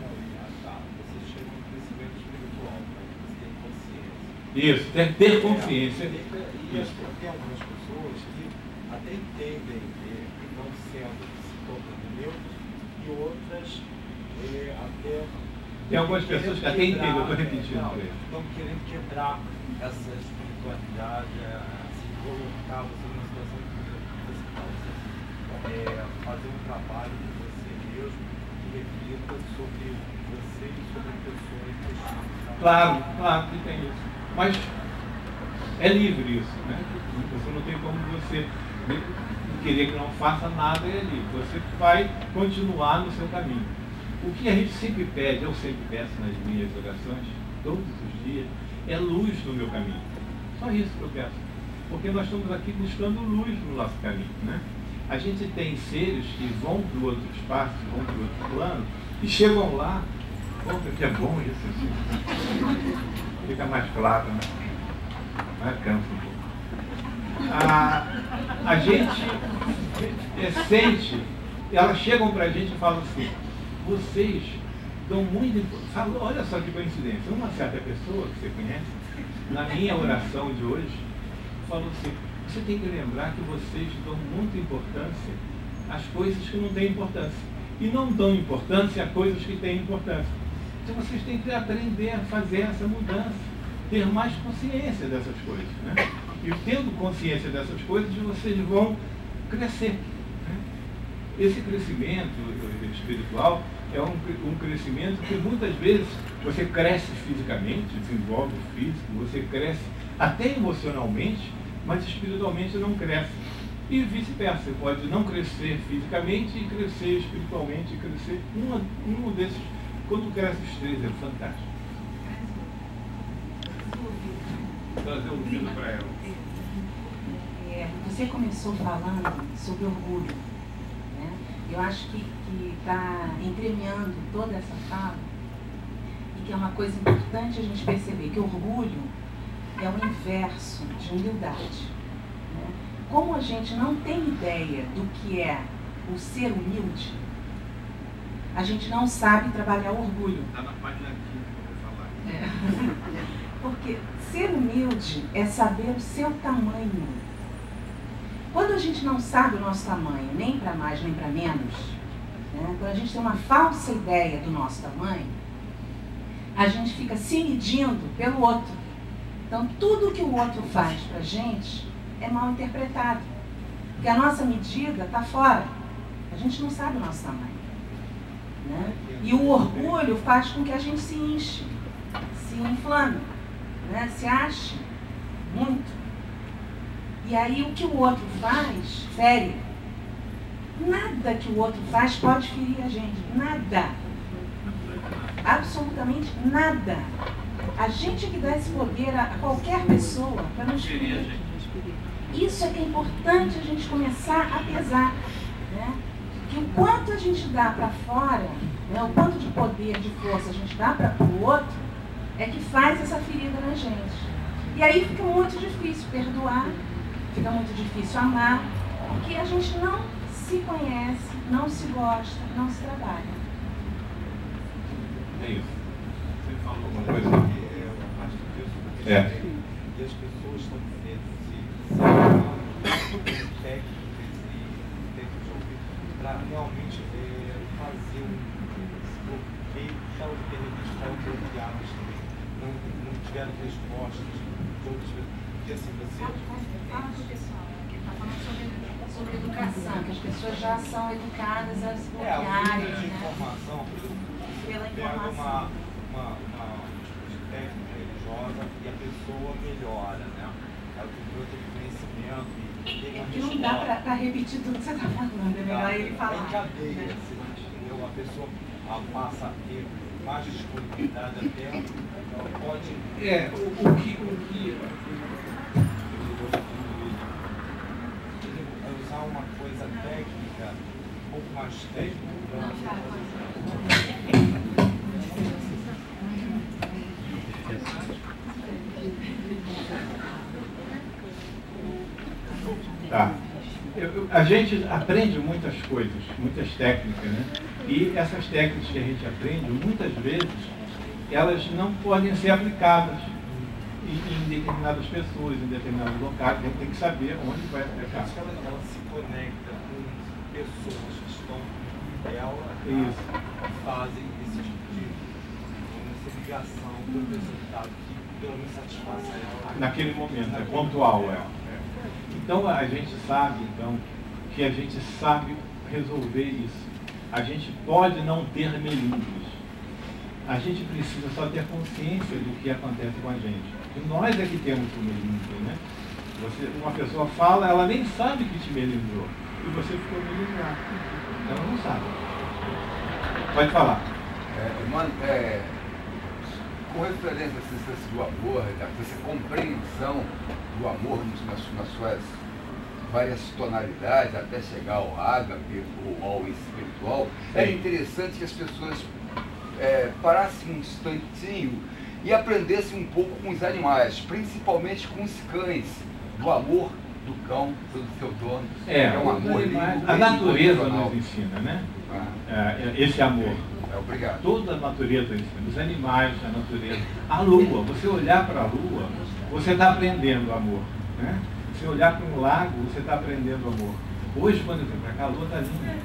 Isso, ter consciência. Isso. Tem algumas pessoas que até entendem que não sendo se tornando neutros, e outras até... Tem algumas pessoas que até entendem, eu estou repetindo. Estão querendo quebrar essa espiritualidade, se colocar você numa situação que você está, fazer um trabalho de você mesmo que reflita sobre você e sobre a pessoa em questão. Claro que tem isso. Mas é livre isso, né? Você não tem como você querer que não faça nada, é livre. Você vai continuar no seu caminho. O que a gente sempre pede, eu sempre peço nas minhas orações, todos os dias, é luz no meu caminho. Só isso que eu peço. Porque nós estamos aqui buscando luz no nosso caminho, né? A gente tem seres que vão para o outro espaço, vão para o outro plano, e chegam lá, que é bom isso, assim. Fica mais claro, né? Mas cansa um pouco. A gente sente, elas chegam para a gente e falam assim, vocês dão muito importância. Olha só que coincidência, uma certa pessoa que você conhece, na minha oração de hoje, falou assim, você tem que lembrar que vocês dão muita importância às coisas que não têm importância. E não dão importância a coisas que têm importância. Então vocês têm que aprender a fazer essa mudança, ter mais consciência dessas coisas. Né? E tendo consciência dessas coisas, vocês vão crescer. Né? Esse crescimento espiritual é um crescimento que muitas vezes você cresce fisicamente, desenvolve o físico, você cresce até emocionalmente, mas espiritualmente não cresce. E vice-versa, você pode não crescer fisicamente e crescer espiritualmente, e crescer um desses. Quando cresce os três, é fantástico. Trazer o ouvido para ela. Você começou falando sobre orgulho. Né? Eu acho que está entremeando toda essa fala e que é uma coisa importante a gente perceber que orgulho é o inverso de humildade. Né? Como a gente não tem ideia do que é o ser humilde, a gente não sabe trabalhar o orgulho. Está na página 15 que eu vou falar. Porque ser humilde é saber o seu tamanho. Quando a gente não sabe o nosso tamanho, nem para mais nem para menos, né? Quando a gente tem uma falsa ideia do nosso tamanho, a gente fica se medindo pelo outro. Então, tudo que o outro faz pra gente é mal interpretado. Porque a nossa medida está fora. A gente não sabe o nosso tamanho. Né? E o orgulho faz com que a gente se enche, se inflame, né? Se ache muito. E aí o que o outro faz, fere. Nada que o outro faz pode ferir a gente. Nada. Absolutamente nada. A gente que dá esse poder a qualquer pessoa para nos ferir. Isso é que é importante a gente começar a pesar. Né? Que o quanto a gente dá para fora, né? O quanto de poder, de força a gente dá para o outro, é que faz essa ferida na gente. E aí fica muito difícil perdoar, fica muito difícil amar, porque a gente não se conhece, não se gosta, não se trabalha. É isso. Você falou uma coisa que eu acho que isso e as pessoas estão técnicas e resolver para realmente fazer um bloqueio, estavam de repente estavam bloqueadas também, não tiveram respostas de outras pessoas. Porque assim, você. Fala pro pessoal, que está falando sobre educação, que as pessoas já são educadas a se bloquearem, de né? informação, por exemplo, Pela pega informação. uma técnica religiosa e a pessoa melhora, né? Ela tem outro conhecimento e tem uma Que não dá para repetir tudo que você está falando, é melhor ele falar. É cadeia, entendeu? A pessoa passa a ter mais disponibilidade até, ela pode. O que usar uma coisa técnica, um pouco mais técnica. Tá. A gente aprende muitas coisas, muitas técnicas, né? E essas técnicas que a gente aprende, muitas vezes, elas não podem ser aplicadas em determinadas pessoas, em determinados locais. A gente tem que saber onde vai aplicar. Ela se conecta com pessoas que estão ela fazem esse tipo de essa ligação do resultado que pelo menos satisfaz ela. Naquele momento, é pontual, Então a gente sabe, que a gente sabe resolver isso. A gente pode não ter melindres. A gente precisa só ter consciência do que acontece com a gente. E nós é que temos o melindre, né? Uma pessoa fala, ela nem sabe que te melindrou. E você ficou melindrado. Ela não sabe. Pode falar. Com referência a esse lance do amor, essa compreensão do amor nas suas várias tonalidades, até chegar ao ágape ou ao espiritual, é interessante que as pessoas parassem um instantinho e aprendessem um pouco com os animais, principalmente com os cães, do amor do cão pelo seu dono. É um amor livre. A natureza nos ensina, né? Esse amor. Obrigado. Toda a natureza ensina. Os animais, a natureza. A lua, você olhar para a lua, você está aprendendo amor. Né? Você olhar para um lago, você está aprendendo amor. Hoje, quando eu fui para cá, a lua está linda.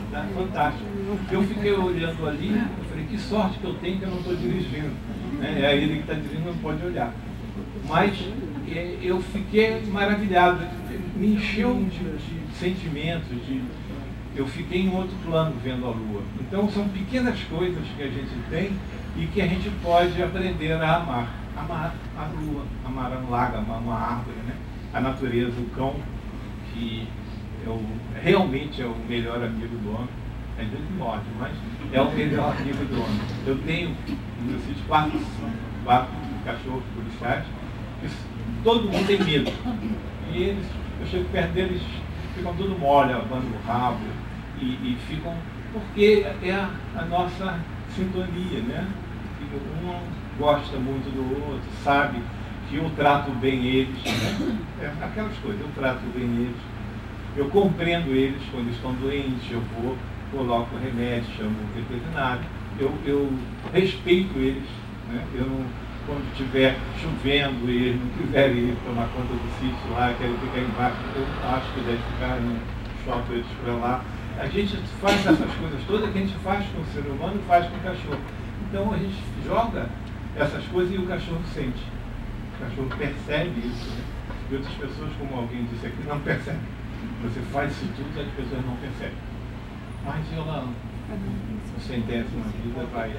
Está fantástico. Eu fiquei olhando ali, eu falei, que sorte que eu tenho que eu não estou dirigindo. Né? É ele que está dirigindo, não pode olhar. Mas eu fiquei maravilhado. Me encheu de sentimentos, eu fiquei em outro plano vendo a lua. Então são pequenas coisas que a gente tem e que a gente pode aprender a amar. Amar a lua, amar um lago, amar uma árvore, né? A natureza, o cão, que realmente é o melhor amigo do homem. Às vezes morde, mas é o melhor amigo do homem. Eu tenho no meu sítio 4 cachorros policiais, que todo mundo tem medo. E eles, eu chego perto deles, ficam tudo mole, abando o rabo, e ficam, porque é a nossa sintonia, né? E um gosta muito do outro, sabe que eu trato bem eles, né? Aquelas coisas, eu trato bem eles, eu compreendo eles quando estão doentes, eu vou, coloco remédio, chamo o veterinário, eu respeito eles, né? Eu não, quando estiver chovendo e eles não quiserem ir tomar conta do sítio lá, querem ficar embaixo, eu acho que deve ficar, não solto eles para lá. A gente faz essas coisas todas que a gente faz com o ser humano, faz com o cachorro. Então a gente joga essas coisas e o cachorro sente. O cachorro percebe isso, né? E outras pessoas, como alguém disse aqui, não percebem. Você faz isso tudo e as pessoas não percebem. Mas ela, o centésimo na vida, vai.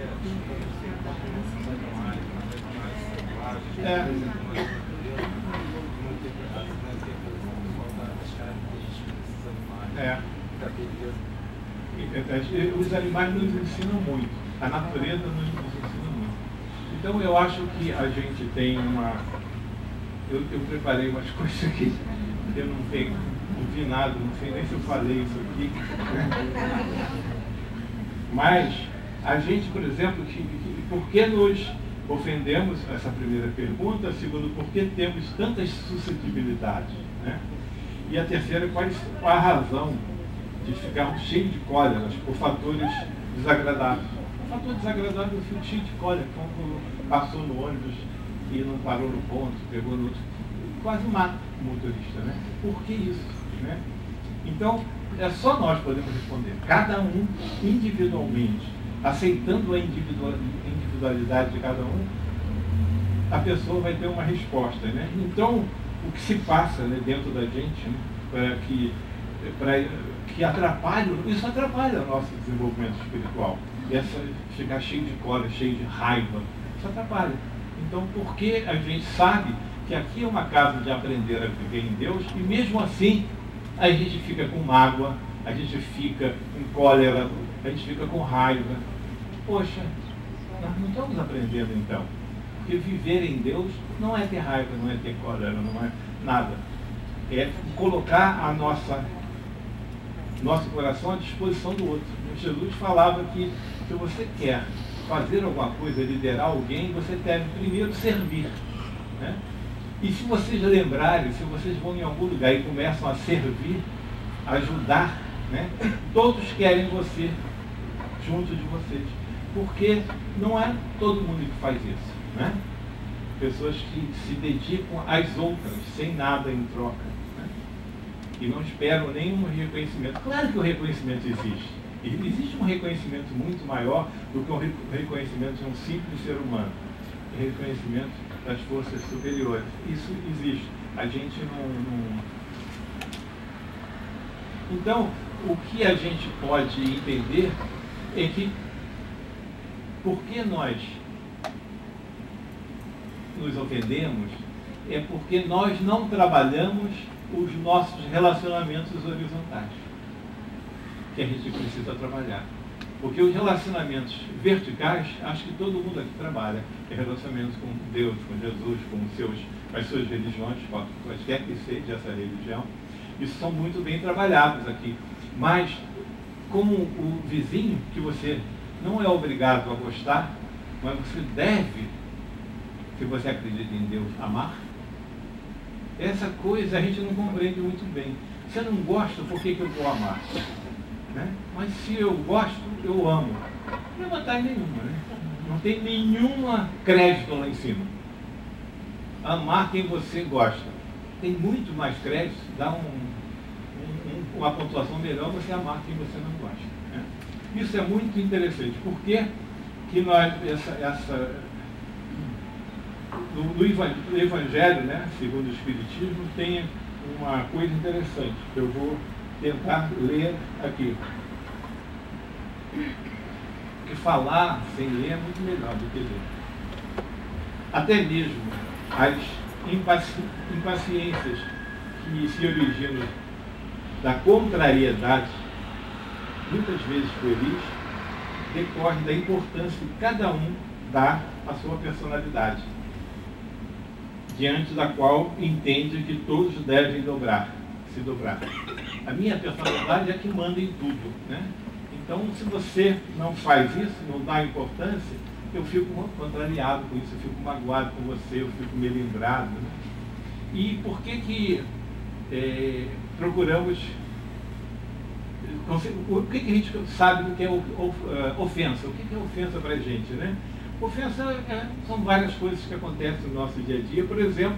Os animais nos ensinam muito, a natureza nos ensina muito. Então eu acho que a gente tem uma. Eu preparei umas coisas aqui, eu não vi nada, não sei nem se eu falei isso aqui. Mas a gente, por exemplo, por que nos ofendemos, essa primeira pergunta, segundo, por que temos tantas suscetibilidades, né? E a terceira, qual a razão de ficarmos cheios de cóleras por fatores desagradáveis. Um fator desagradável, eu fico cheio de cólera, quando passou no ônibus e não parou no ponto, pegou no outro, quase mata o motorista, né? Por que isso, né? Então, é só nós podemos responder, cada um individualmente, aceitando a individualidade de cada um, a pessoa vai ter uma resposta, né? Então, o que se passa, né, dentro da gente, né, que atrapalha, isso atrapalha o nosso desenvolvimento espiritual. Ficar cheio de cólera, cheio de raiva, isso atrapalha. Então, porque a gente sabe que aqui é uma casa de aprender a viver em Deus, e mesmo assim, a gente fica com mágoa, a gente fica com cólera, a gente fica com raiva. Poxa, nós não estamos aprendendo então. Porque viver em Deus não é ter raiva, não é ter cólera, não é nada. É colocar nosso coração à disposição do outro. Jesus falava que se você quer fazer alguma coisa, liderar alguém, você deve primeiro servir, né? E se vocês lembrarem, se vocês vão em algum lugar e começam a servir, a ajudar, né? Todos querem você junto de vocês. Porque não é todo mundo que faz isso, né? Pessoas que se dedicam às outras, sem nada em troca, né? E não esperam nenhum reconhecimento. Claro que o reconhecimento existe. E existe um reconhecimento muito maior do que o reconhecimento de um simples ser humano. O reconhecimento das forças superiores. Isso existe. A gente não... Então, o que a gente pode entender é que por que nós nos ofendemos é porque nós não trabalhamos os nossos relacionamentos horizontais, que a gente precisa trabalhar. Porque os relacionamentos verticais, acho que todo mundo aqui trabalha, é relacionamentos com Deus, com Jesus, com as suas religiões, quaisquer que seja essa religião, isso são muito bem trabalhados aqui. Mas, como o vizinho, que você não é obrigado a gostar, mas você deve, se você acredita em Deus, amar, essa coisa a gente não compreende muito bem. Se eu não gosto, por que eu vou amar? Né? Mas se eu gosto, eu amo. Não é vantagem nenhuma, né? Não tem nenhuma crédito lá em cima. Amar quem você gosta. Tem muito mais crédito, dá uma pontuação melhor você amar quem você não gosta. Né? Isso é muito interessante. Por que nós, no Evangelho, né, segundo o Espiritismo, tem uma coisa interessante, que eu vou tentar ler aqui. Porque falar sem ler é muito melhor do que ler. Até mesmo as impaciências que se originam da contrariedade, muitas vezes feliz, decorre da importância que cada um dá à sua personalidade, diante da qual entende que todos devem se dobrar. A minha personalidade é que manda em tudo, né? Então, se você não faz isso, não dá importância, eu fico contrariado com isso, eu fico magoado com você, eu fico melindrado, né? E por que procuramos... O que a gente sabe do que é ofensa? O que é ofensa para a gente, né? Ofensa são várias coisas que acontecem no nosso dia a dia. Por exemplo,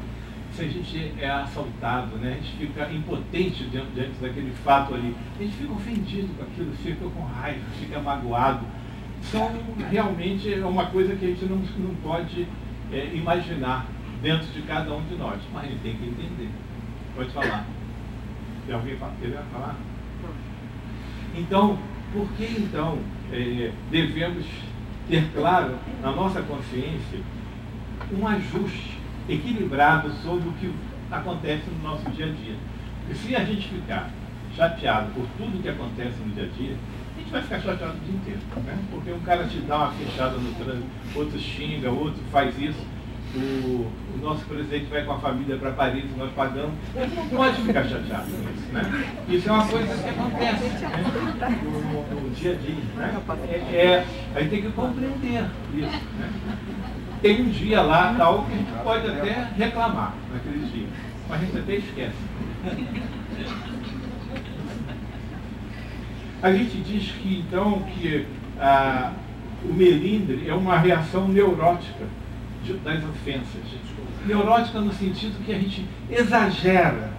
se a gente é assaltado, né? A gente fica impotente diante daquele fato ali. A gente fica ofendido com aquilo, fica com raiva, fica magoado. são realmente uma coisa que a gente não pode imaginar dentro de cada um de nós, mas a gente tem que entender. Pode falar. Tem alguém querendo falar? Então, por que então devemos ter claro na nossa consciência um ajuste equilibrado sobre o que acontece no nosso dia a dia? Porque se a gente ficar chateado por tudo que acontece no dia a dia, a gente vai ficar chateado o dia inteiro, né? Porque um cara te dá uma fechada no trânsito, outro xinga, outro faz isso. O nosso presidente vai com a família para Paris e nós pagamos. Ele não pode ficar chateado com isso, né? Isso é uma coisa que acontece, né? no dia a dia, né? A gente tem que compreender isso, né? Tem um dia lá tal que a gente pode até reclamar naquele dia, mas a gente até esquece. A gente diz que então que o melindre é uma reação neurótica das ofensas. Neurótica no sentido que a gente exagera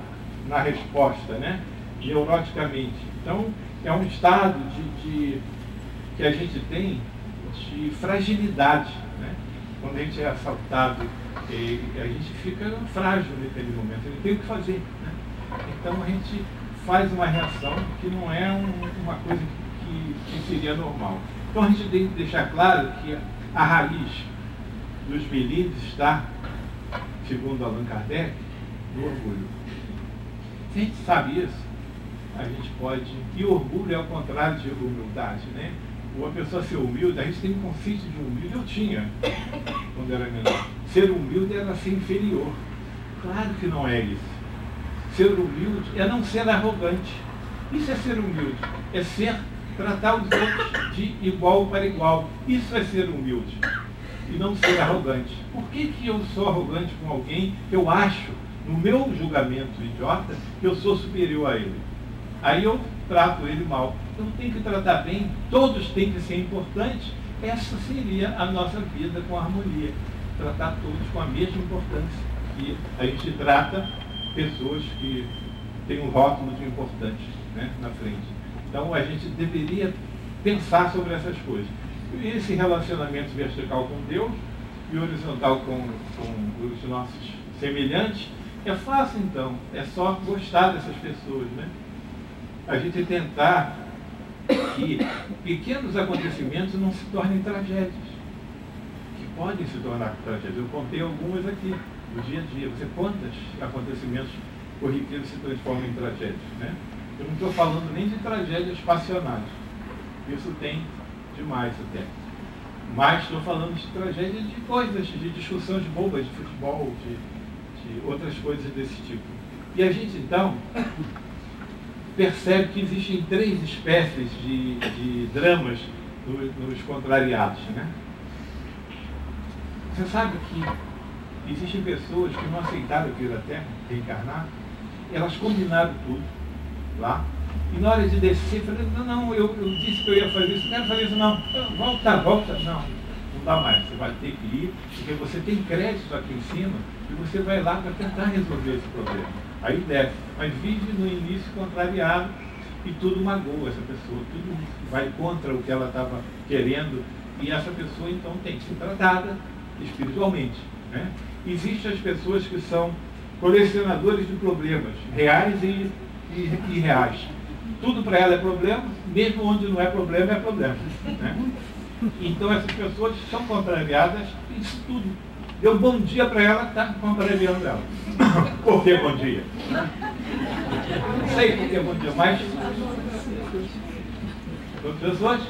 na resposta, né? Neuroticamente. Então, é um estado que a gente tem de fragilidade, né? Quando a gente é assaltado, a gente fica frágil naquele momento. A gente tem o que fazer, né? Então, a gente faz uma reação que não é uma coisa que seria normal. Então, a gente tem que deixar claro que a raiz dos melindres está, segundo Allan Kardec, no orgulho. Se a gente sabe isso, a gente pode... E orgulho é o contrário de humildade, né? Uma pessoa ser humilde, a gente tem um conceito de humilde. Eu tinha, quando era menor. Ser humilde era ser inferior. Claro que não é isso. Ser humilde é não ser arrogante. Isso é ser humilde. É tratar os outros de igual para igual. Isso é ser humilde. E não ser arrogante. Por que eu sou arrogante com alguém que eu acho, no meu julgamento idiota, que eu sou superior a ele? Aí eu trato ele mal. Eu tenho que tratar bem, todos têm que ser importantes. Essa seria a nossa vida com harmonia. Tratar todos com a mesma importância. E a gente trata pessoas que têm um rótulo de importante, né, na frente. Então a gente deveria pensar sobre essas coisas. E esse relacionamento vertical com Deus e horizontal com os nossos semelhantes é fácil, então. É só gostar dessas pessoas, né? A gente tentar que pequenos acontecimentos não se tornem tragédias, que podem se tornar tragédias. Eu contei algumas aqui, no dia a dia. Quantos acontecimentos corriqueiros se transformam em tragédias, né? Eu não estou falando nem de tragédias passionais. Isso tem demais até. Mas estou falando de tragédias de coisas, de discussões bobas, de futebol, de outras coisas desse tipo. E a gente, então, percebe que existem 3 espécies de dramas nos contrariados, né? Você sabe que existem pessoas que não aceitaram vir à Terra, reencarnar, elas combinaram tudo lá, e na hora de descer, eu falei, não, eu disse que eu ia fazer isso, não quero fazer isso não, volta, não dá mais, você vai ter que ir, porque você tem crédito aqui em cima, e você vai lá para tentar resolver esse problema. Aí desce, mas vive no início contrariado, e tudo magoa essa pessoa, tudo vai contra o que ela estava querendo, e essa pessoa então tem que ser tratada espiritualmente, né? Existem as pessoas que são colecionadores de problemas, reais e irreais. Tudo para ela é problema, mesmo onde não é problema, né? Então essas pessoas são contrariadas, isso tudo. Deu bom dia para ela, está contrariando ela. Por que bom dia? Não sei por que bom dia, mas outras pessoas?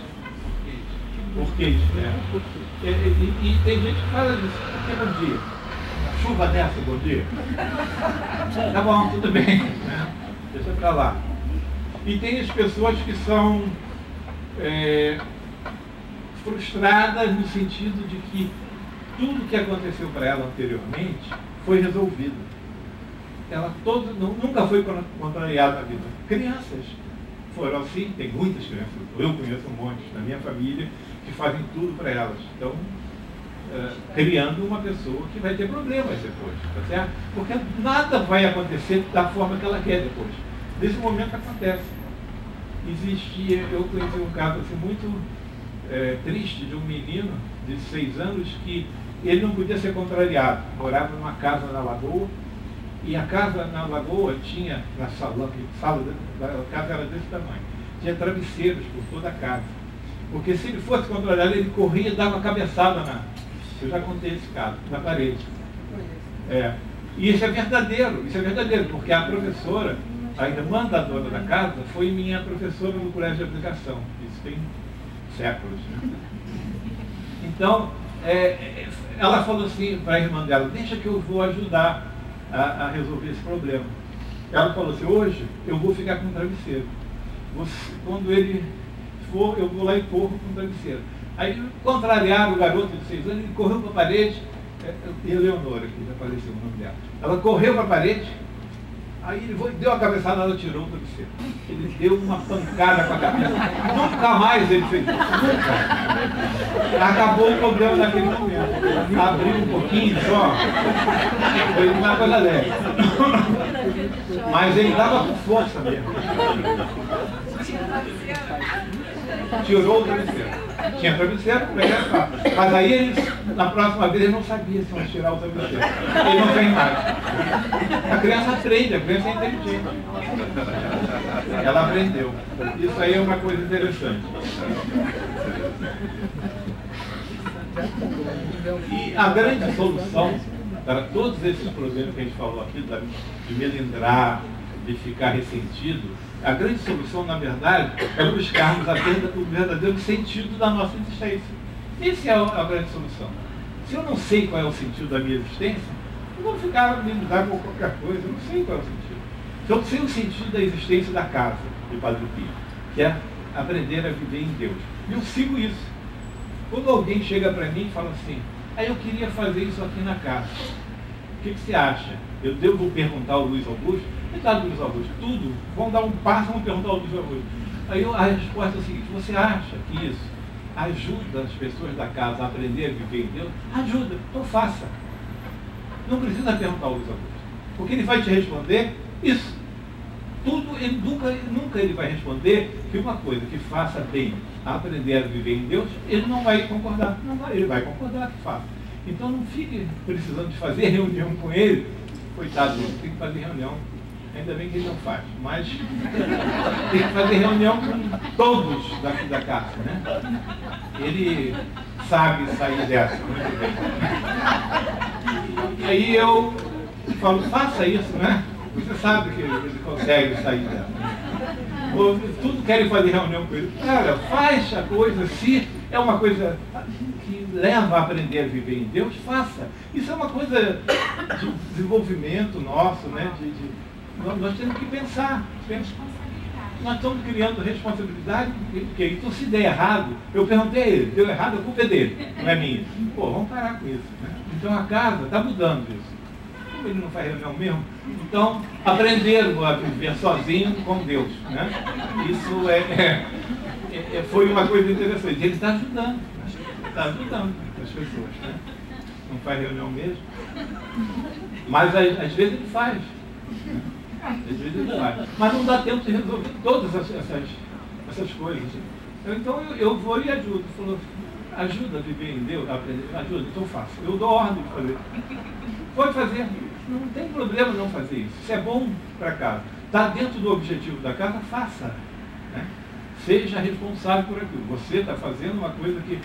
Por que isso? E tem gente que fala disso, por que bom dia? Chuva dessa, bom dia? Tá bom, tudo bem, né? Deixa para lá. E tem as pessoas que são frustradas no sentido de que tudo que aconteceu para ela anteriormente foi resolvido. Ela nunca foi contrariada na vida. Crianças foram assim, tem muitas crianças, eu conheço um monte na minha família que fazem tudo para elas. Então, criando uma pessoa que vai ter problemas depois, tá certo? Porque nada vai acontecer da forma que ela quer depois. Nesse momento acontece. Eu conheci um caso assim, muito triste de um menino de 6 anos que ele não podia ser contrariado. Morava numa casa na Lagoa, e a casa na Lagoa tinha, na sala da casa era desse tamanho, tinha travesseiros por toda a casa. Porque se ele fosse contrariado, ele corria e dava cabeçada eu já contei esse caso, na parede. E isso é verdadeiro, porque a professora, a irmã da dona da casa, foi minha professora no colégio de aplicação. Isso tem séculos, né? Então, ela falou assim para a irmã dela: deixa que eu vou ajudar a resolver esse problema. Ela falou assim: hoje eu vou ficar com o travesseiro. Quando ele for, eu vou lá e corro com o travesseiro. Aí contrariaram o garoto de 6 anos, ele correu para a parede. Eleonora, que já faleceu o nome dela. Ela correu para a parede, aí ele deu a cabeçada, ela tirou o travesseiro. Ele deu uma pancada com a cabeça. Nunca mais ele fez isso. Nunca. Acabou o problema naquele momento. Abriu um pouquinho só. Foi uma coisa leve. Mas ele dava com força mesmo. Tirou o travesseiro. Tinha travesseiro, mas aí eles, na próxima vez, ele não sabia se iam tirar o travesseiro. Ele não fez mais. A criança aprende, a criança é inteligente. Ela aprendeu. Isso aí é uma coisa interessante. E a grande solução para todos esses problemas que a gente falou aqui, de melindrar, de ficar ressentido, a grande solução, na verdade, é buscarmos o verdadeiro sentido da nossa existência. Essa é a grande solução. Se eu não sei qual é o sentido da minha existência, eu vou ficar melindrar com qualquer coisa, eu não sei qual é o sentido. Se eu sei o sentido da existência da casa de Padre Pio, que é aprender a viver em Deus, eu sigo isso. Quando alguém chega para mim e fala assim: eu queria fazer isso aqui na casa, o que você acha? Eu devo perguntar ao Luiz Augusto? Coitado do Luiz Augusto, tudo. Vamos dar um passo, vamos perguntar ao Luiz Augusto. Aí a resposta é a seguinte: você acha que isso ajuda as pessoas da casa a aprender a viver em Deus? Ajuda, então faça. Não precisa perguntar ao Luiz Augusto, porque ele vai te responder isso. Tudo, ele nunca ele vai responder que uma coisa que faça bem a aprender a viver em Deus, ele não vai concordar. Não vai, ele vai concordar que faça. Então não fique precisando de fazer reunião com ele. Coitado dele, tem que fazer reunião. Ainda bem que ele não faz, mas tem que fazer reunião com todos daqui da casa, né? Ele sabe sair dessa muito bem. E aí eu falo: faça isso, né? Você sabe que ele consegue sair dessa. Tudo querem fazer reunião com ele. Cara, faz a coisa, se é uma coisa que leva a aprender a viver em Deus, faça. Isso é uma coisa de desenvolvimento nosso, né? Nós temos que pensar. Nós estamos criando responsabilidade, porque então se der errado, eu perguntei a ele, deu errado, a culpa é dele, não é minha. Vamos parar com isso, né? Então a casa está mudando isso. Como ele não faz reunião mesmo, então aprenderam a viver sozinho com Deus, né? Isso foi uma coisa interessante. Ele está ajudando, né? Está ajudando as pessoas, né? Não faz reunião mesmo, mas às vezes ele faz. Mas não dá tempo de resolver todas essas coisas. Então eu vou e ajudo. Falou: ajuda a viver em Deus, aprender, ajuda, então faço. Eu dou ordem de fazer. Pode fazer, não tem problema não fazer isso. Isso é bom para casa. Está dentro do objetivo da casa, faça. Né? Seja responsável por aquilo. Você está fazendo uma coisa que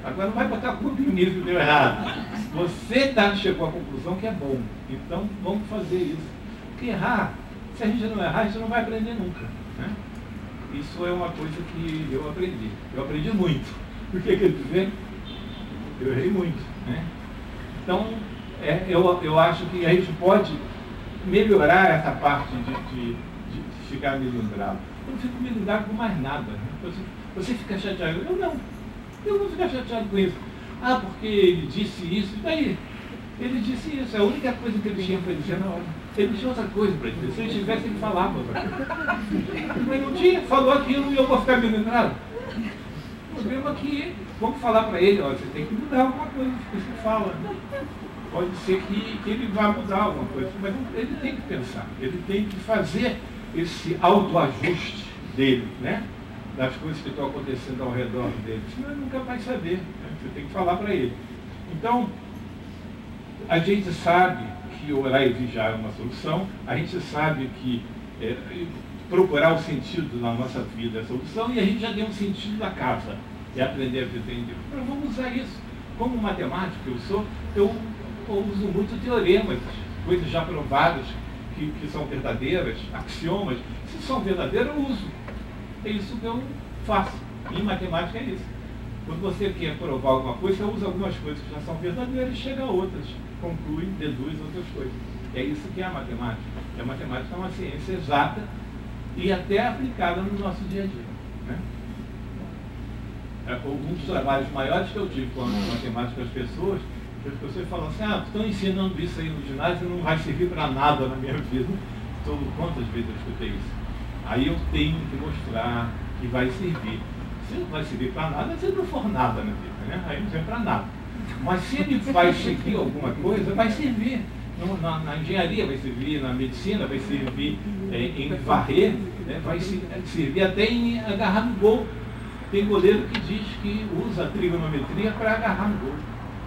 agora não vai botar a culpa em mim que deu errado. Você chegou à conclusão que é bom. Então vamos fazer isso. Porque errar, se a gente não errar, a gente não vai aprender nunca. Né? Isso é uma coisa que eu aprendi. Eu aprendi muito. Porque quer dizer, eu errei muito. Né? Então, eu acho que a gente pode melhorar essa parte de ficar melindrado. Eu não fico melindrado com mais nada. Né? Você fica chateado. Eu não fico chateado com isso. Porque ele disse isso, e daí? Ele disse isso, é a única coisa que ele tinha para dizer na hora. Ele tinha outra coisa para dizer. Se ele tivesse, ele falava outra coisa. Mas não tinha, falou aquilo e eu vou ficar melindrado. O problema é que, vamos falar para ele: você tem que mudar alguma coisa que você fala. Pode ser que ele vá mudar alguma coisa, mas ele tem que pensar, ele tem que fazer esse autoajuste dele, né? das coisas que estão acontecendo ao redor dele. Senão ele nunca vai saber, né? Você tem que falar para ele. Então, a gente sabe que orar e vigiar é uma solução, a gente sabe que procurar o sentido na nossa vida é a solução, e a gente já deu um sentido da casa, é aprender a viver em Deus. Mas vamos usar isso. Como matemático eu sou, eu uso muito teoremas, coisas já provadas, que são verdadeiras, axiomas. Se são verdadeiras, eu uso. É isso que eu faço. Em matemática é isso. Quando você quer provar alguma coisa, você usa algumas coisas que já são verdadeiras e chega a outras. Conclui, deduz outras coisas. É isso que é a matemática. A matemática é uma ciência exata e até aplicada no nosso dia a dia. Né? Um dos trabalhos maiores que eu tive com a matemática com as pessoas falam assim, estão ensinando isso aí no ginásio e não vai servir para nada na minha vida. Quantas vezes eu escutei isso? Aí eu tenho que mostrar que vai servir. Se não vai servir para nada, se não for nada na vida, né? Aí não serve para nada. Mas se ele vai seguir alguma coisa, vai servir. Na engenharia vai servir, na medicina vai servir em varrer, né? Vai servir até em agarrar no gol. Tem goleiro que diz que usa a trigonometria para agarrar no gol.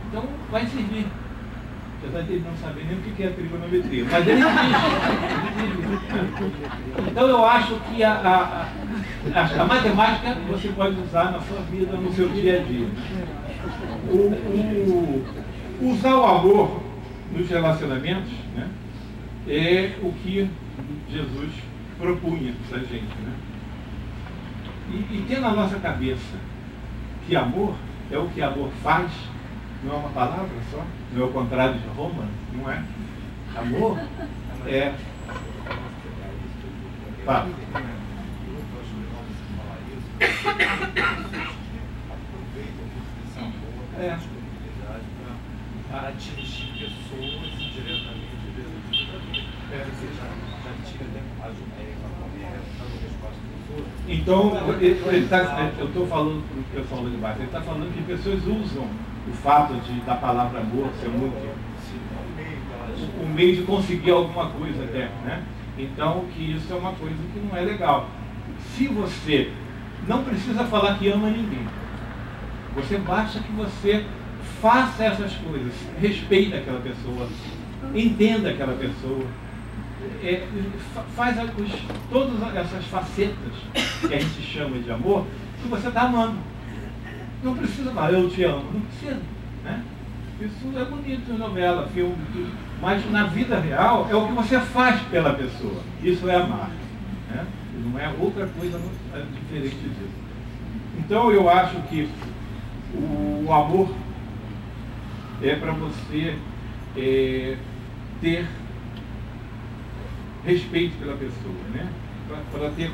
Então vai servir. Apesar de ele não saber nem o que é a trigonometria. Mas ele diz. Então eu acho que a matemática você pode usar na sua vida, no seu dia a dia. Usar o amor nos relacionamentos, né, é o que Jesus propunha para a gente. Né? E ter na nossa cabeça que amor é o que amor faz, não é uma palavra só, não é o contrário de Roma, não é? Amor é... Fala. Para atingir pessoas indiretamente, você já tira a resposta da pessoa. Então, eu estou falando para o pessoal lá de baixo, ele está falando que pessoas usam o fato da palavra amor ser muito o meio de conseguir alguma coisa até, né? Então, que isso é uma coisa que não é legal. Se você não precisa falar que ama ninguém, você basta que você faça essas coisas, respeite aquela pessoa, entenda aquela pessoa, faz todas essas facetas que a gente chama de amor, que você está amando. Não precisa falar, eu te amo, não precisa. Né? Isso é bonito em novela, filme, tudo. Mas na vida real é o que você faz pela pessoa. Isso é amar. Né? Não é outra coisa diferente disso. Então eu acho que o amor é para você ter respeito pela pessoa, né? Para ter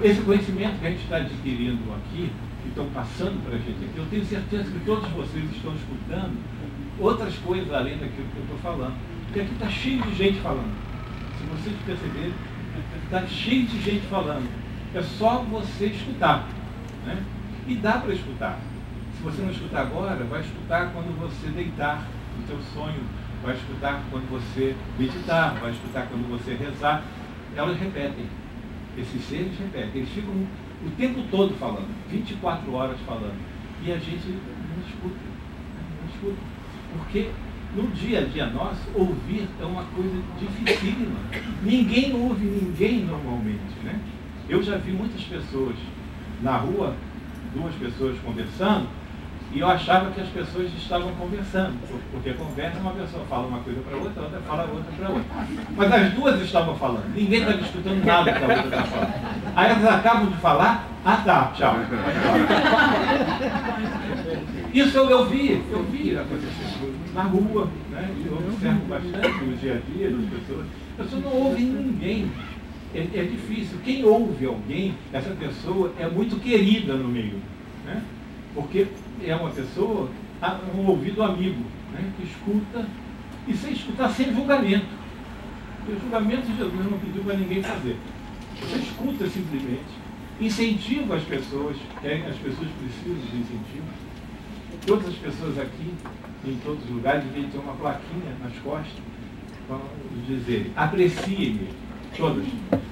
esse conhecimento que a gente está adquirindo aqui, que estão passando para a gente aqui. Eu tenho certeza que todos vocês estão escutando outras coisas além daquilo que eu estou falando. Porque aqui está cheio de gente falando. Se vocês perceberem, está cheio de gente falando. É só você escutar, né? E dá para escutar. Se você não escutar agora, vai escutar quando você deitar no seu sonho, vai escutar quando você meditar, vai escutar quando você rezar. Elas repetem. Esses seres repetem. Eles ficam o tempo todo falando, 24 horas falando. E a gente não escuta. Não escuta. Porque no dia a dia nosso, ouvir é uma coisa dificílima. Ninguém ouve ninguém normalmente, né? Eu já vi muitas pessoas na rua, duas pessoas conversando, e eu achava que as pessoas estavam conversando, porque conversa, uma pessoa fala uma coisa para outra, outra fala outra para outra. Mas as duas estavam falando, ninguém estava escutando nada que a outra está falando. Aí elas acabam de falar, tá, tchau. Isso eu vi acontecer na rua, né? Eu observo bastante no dia a dia das pessoas. As pessoas não ouvem ninguém. É difícil. Quem ouve alguém, essa pessoa é muito querida no meio, né? Porque é uma pessoa, um ouvido amigo, né? Que escuta, e sem escutar sem julgamento. Porque o julgamento Jesus não pediu para ninguém fazer. Você escuta simplesmente, incentiva as pessoas, as pessoas precisam de incentivo. Todas as pessoas aqui, em todos os lugares, deviam ter uma plaquinha nas costas para dizer, aprecie-me. Todas.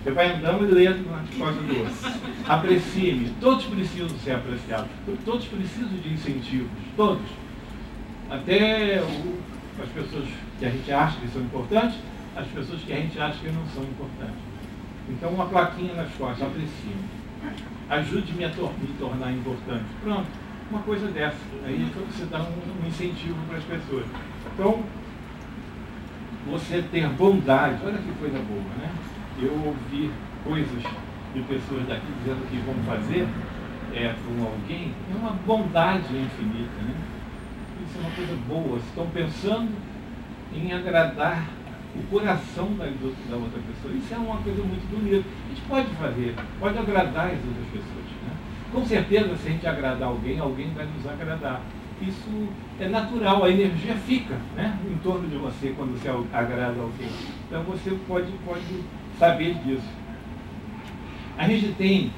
Você vai andando e lendo nas costas do outro. Aprecie-me. Todos precisam ser apreciados. Todos precisam de incentivos. Todos. Até as pessoas que a gente acha que são importantes, as pessoas que a gente acha que não são importantes. Então, uma plaquinha nas costas. Aprecie-me. Ajude-me a me tornar importante. Pronto. Uma coisa dessa. Aí você dá um incentivo para as pessoas. Então, você ter bondade. Olha que coisa boa, né? Eu ouvi coisas de pessoas daqui dizendo que vão fazer com alguém, é uma bondade infinita, né? Isso é uma coisa boa. Estão pensando em agradar o coração da outra pessoa. Isso é uma coisa muito bonita. A gente pode fazer, pode agradar as outras pessoas, né? Com certeza, se a gente agradar alguém, alguém vai nos agradar. Isso é natural, a energia fica, né, em torno de você quando você agrada alguém. Então você pode saber disso. A gente tem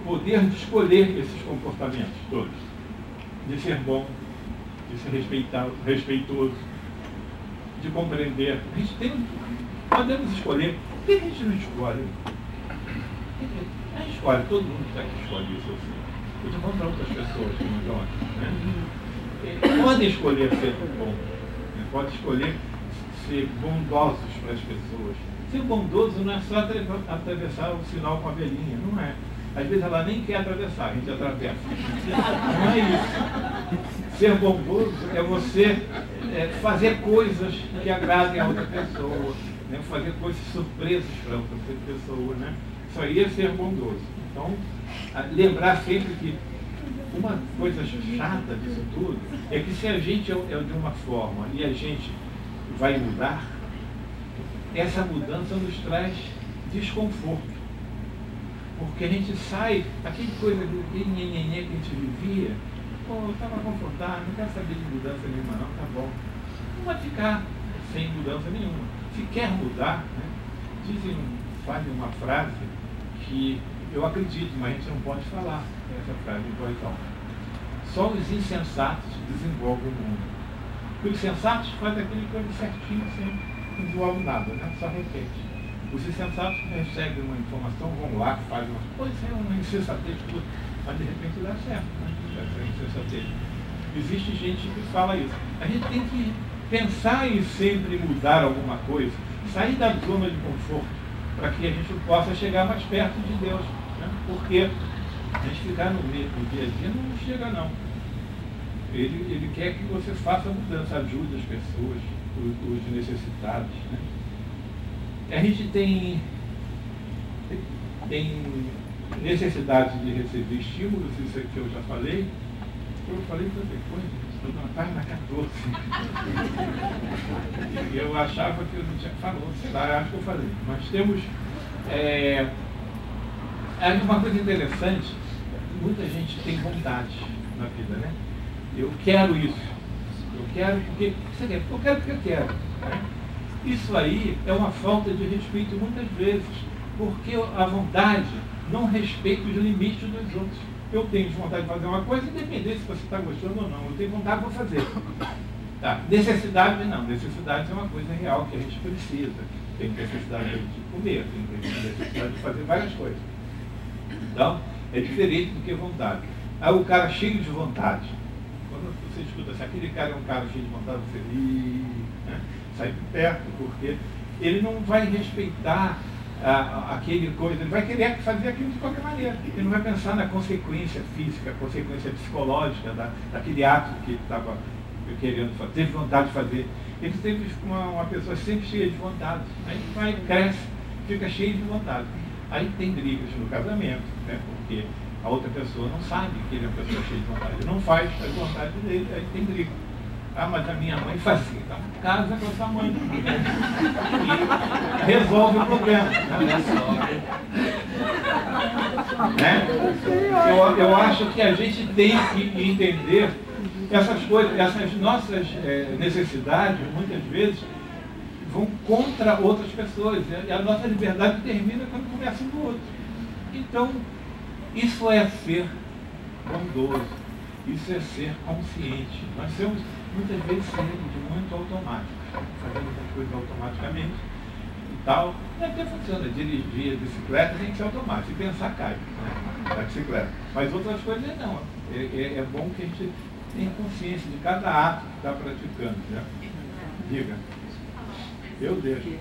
poder de escolher esses comportamentos todos. De ser bom, de ser respeitoso, de compreender. A gente podemos escolher. Por que a gente não escolhe? A gente escolhe, todo mundo está aqui escolhe isso assim. Eu estou falando para outras pessoas que não estão aqui, né? Podem escolher ser bom, né? Pode escolher ser bondosos para as pessoas. Ser bondoso não é só atravessar o sinal com a velhinha, não é. Às vezes ela nem quer atravessar, a gente atravessa. Não é isso. Ser bondoso é você fazer coisas que agradem a outra pessoa, né? Fazer coisas surpresas para outra pessoa, né? Isso aí é ser bondoso. Então, lembrar sempre que uma coisa chata disso tudo é que se a gente é de uma forma e a gente vai mudar, essa mudança nos traz desconforto. Porque a gente sai, aquele coisa, aquele nhenhenhê que a gente vivia, eu estava confortável, não quero saber de mudança nenhuma não, tá bom. Não vai ficar sem mudança nenhuma. Se quer mudar, né, fazem uma frase que eu acredito, mas a gente não pode falar essa frase em voz alta. Só os insensatos desenvolvem o mundo. Os sensatos fazem aquele coisa certinho, sem não desenvolve nada, né? Só repete. Os insensatos recebem uma informação, vão lá, fazem uma coisa, é uma insensatez, mas de repente dá certo, né? Essa insensatez. Existe gente que fala isso. A gente tem que pensar em sempre mudar alguma coisa, sair da zona de conforto, para que a gente possa chegar mais perto de Deus, né? Porque a gente ficar no dia a dia não chega não. Ele quer que você faça a mudança, ajude as pessoas, os necessitados, né? A gente tem necessidade de receber estímulos, isso aqui eu já falei. Eu falei tanta coisa, estou na página 14. E eu achava que eu não tinha falado, sei lá, acho que eu falei. Mas temos uma coisa interessante, muita gente tem vontade na vida, né? Eu quero isso. Eu quero porque você quer, eu quero porque eu quero, né? Isso aí é uma falta de respeito muitas vezes, porque a vontade não respeita os limites dos outros. Eu tenho vontade de fazer uma coisa, independente se você está gostando ou não. Eu tenho vontade de fazer. Tá. Necessidade não. Necessidade é uma coisa real que a gente precisa. Tem necessidade de comer, tem necessidade de fazer várias coisas. Então, é diferente do que vontade. Aí o cara cheio de vontade. Quando você escuta assim, aquele cara é um cara cheio de vontade, você né? Sai de perto, porque ele não vai respeitar aquele coisa, ele vai querer fazer aquilo de qualquer maneira. Ele não vai pensar na consequência física, consequência psicológica daquele ato que ele estava querendo fazer, teve vontade de fazer. Ele teve uma pessoa sempre cheia de vontade. Aí cresce, fica cheio de vontade. Aí tem brigas no casamento, né? Porque a outra pessoa não sabe que ele é uma pessoa cheia de vontade. Ele não faz a vontade dele, aí tem briga. Ah, mas a minha mãe fazia. Então, casa com a sua mãe. E resolve o problema. Né? Eu acho que a gente tem que entender essas coisas, essas nossas necessidades, muitas vezes, vão contra outras pessoas. E a nossa liberdade termina quando começa no outro. Então, isso é ser bondoso. Isso é ser consciente. Nós somos muitas vezes seres muito automáticos, fazendo muitas coisas automaticamente. tal. E até funciona. Dirigir bicicleta tem que ser automático. Se pensar, cai, né? Da bicicleta. Mas outras coisas não. É bom que a gente tenha consciência de cada ato que está praticando. Né? Diga. Eu deixo.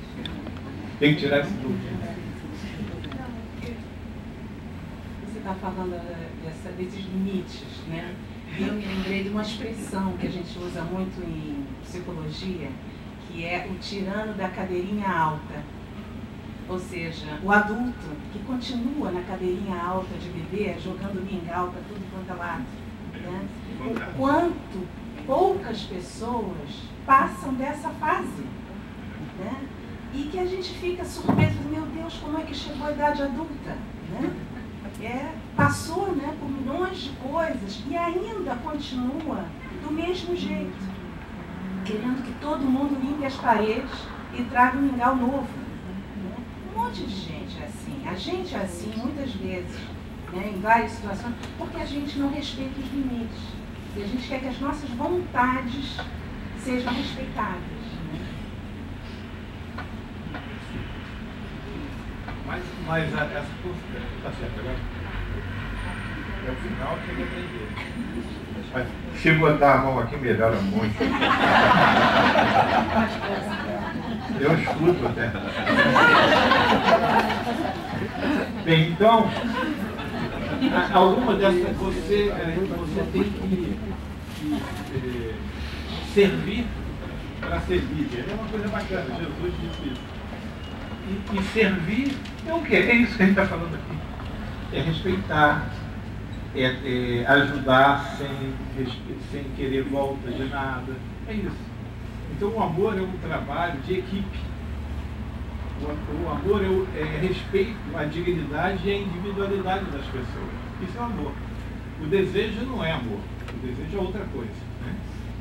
Tem que tirar esse dúvida. Você está falando desses limites, né? E eu me lembrei de uma expressão que a gente usa muito em psicologia, que é o tirano da cadeirinha alta. Ou seja, o adulto que continua na cadeirinha alta de bebê, jogando mingau para tudo quanto é lado. Né? O quanto poucas pessoas passam dessa fase. Né? E que a gente fica surpreso, meu Deus, como é que chegou a idade adulta? Né? Passou, né, por milhões de coisas e ainda continua do mesmo jeito, querendo que todo mundo limpe as paredes e traga um mingau novo. Né? Um monte de gente é assim. A gente é assim muitas vezes, né, em várias situações, porque a gente não respeita os limites. E a gente quer que as nossas vontades sejam respeitadas. Né? Mas essa coisa está certo agora? É o final que tem que aprender. Mas se botar a mão aqui, melhora muito. Eu escuto até. Bem, então, alguma dessas você tem que servir para ser líder. É uma coisa bacana, Jesus disse isso. E servir é o quê? É isso que a gente está falando aqui. É respeitar, é ajudar sem querer volta de nada. É isso. Então o amor é um trabalho de equipe. O amor é respeito à dignidade e à individualidade das pessoas. Isso é o amor. O desejo não é amor. O desejo é outra coisa. Né?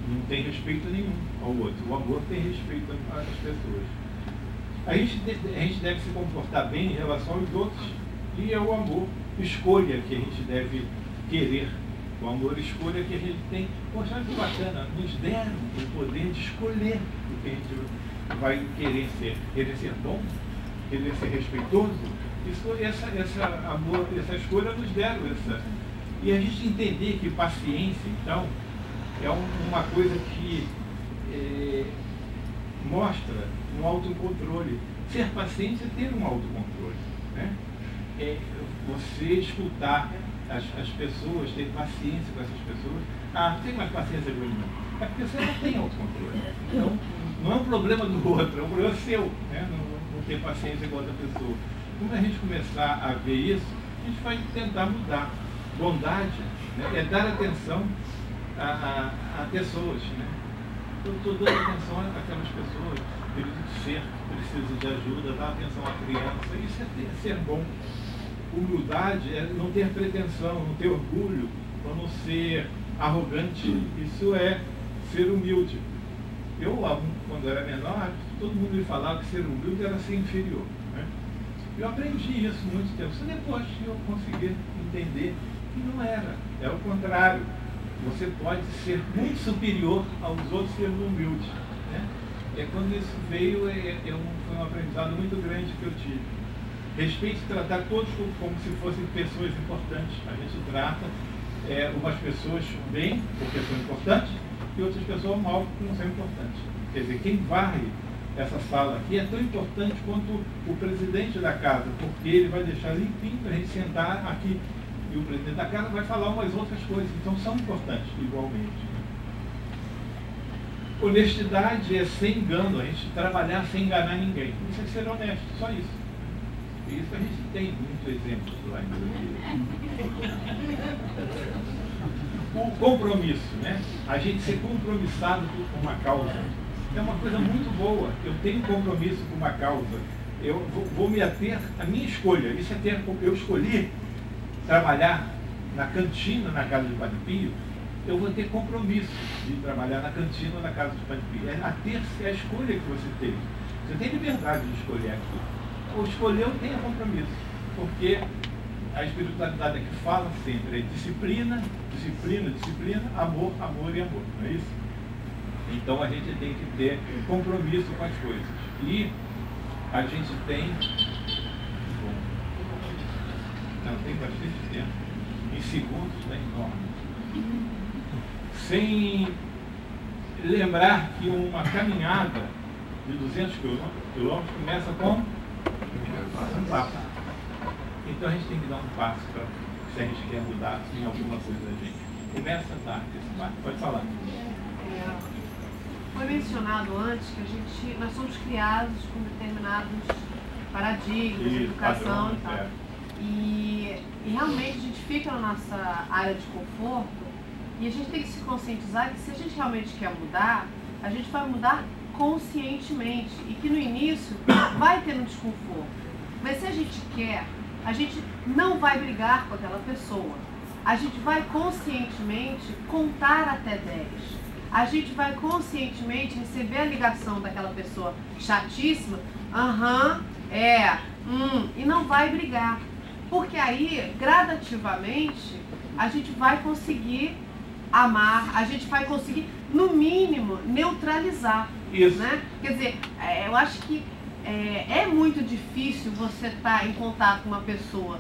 Não tem respeito nenhum ao outro. O amor tem respeito às pessoas. A gente deve se comportar bem em relação aos outros. E é o amor, escolha que a gente deve querer. O amor, escolha que a gente tem. Poxa, que bacana, nos deram o poder de escolher o que a gente vai querer ser. Querer ser bom, querer ser respeitoso. Essa escolha nos deram. E a gente entender que paciência, então, é uma coisa que mostra um autocontrole. Ser paciente é ter um autocontrole. Né? É você escutar as pessoas, ter paciência com essas pessoas. Ah, não tem mais paciência com ele não. É porque você não tem autocontrole. Então, não é um problema do outro, é um problema seu. Né? Não ter paciência com outra pessoa. Quando a gente começar a ver isso, a gente vai tentar mudar. Bondade, né, é dar atenção a pessoas. Né? Eu estou dando atenção àquelas pessoas, precisa de ajuda, dar atenção à criança. Isso é ser bom. Humildade é não ter pretensão, não ter orgulho, não ser arrogante. Isso é ser humilde. Eu, quando era menor, todo mundo me falava que ser humilde era ser inferior. Né? Eu aprendi isso muito tempo. Só depois que eu consegui entender que não era. É o contrário. Você pode ser muito superior aos outros sendo humilde. Né? Quando isso veio, foi um aprendizado muito grande que eu tive. Respeite e tratar todos como se fossem pessoas importantes. A gente trata umas pessoas bem, porque são importantes, e outras pessoas mal, porque não são importantes. Quer dizer, quem varre essa sala aqui é tão importante quanto o presidente da casa, porque ele vai deixar limpinho para a gente sentar aqui. E o presidente da casa vai falar umas outras coisas, então são importantes igualmente. Honestidade é sem engano, a gente trabalhar sem enganar ninguém. Isso é ser honesto, só isso. E isso a gente tem muitos exemplos lá em Brasília. O compromisso, né? A gente ser compromissado com uma causa. É uma coisa muito boa. Eu tenho compromisso com uma causa. Eu vou me ater à minha escolha. Isso é eu escolhi trabalhar na cantina na casa de Padre Pio, eu vou ter compromisso de trabalhar na cantina na casa de Padre Pio. É a escolha que você teve. Você tem liberdade de escolher aqui. Ou escolheu, tenha compromisso. Porque a espiritualidade aqui fala sempre, é disciplina, disciplina, disciplina, amor, amor e amor. Não é isso? Então a gente tem que ter compromisso com as coisas. E a gente tem, tem bastante tempo, em segundos, né, enorme, sem lembrar que uma caminhada de 200 quilômetros começa com um passo. Então a gente tem que dar um passo para, se a gente quer mudar em alguma coisa da gente. Começa a dar esse passo. Pode falar. Foi mencionado antes que nós somos criados com determinados paradigmas de educação e tal. E realmente a gente fica na nossa área de conforto e a gente tem que se conscientizar que se a gente realmente quer mudar, a gente vai mudar conscientemente e que no início vai ter um desconforto. Mas se a gente quer, a gente não vai brigar com aquela pessoa. A gente vai conscientemente contar até 10. A gente vai conscientemente receber a ligação daquela pessoa chatíssima, e não vai brigar. Porque aí, gradativamente, a gente vai conseguir amar, a gente vai conseguir, no mínimo, neutralizar. Isso. Né? Quer dizer, eu acho que é muito difícil você estar em contato com uma pessoa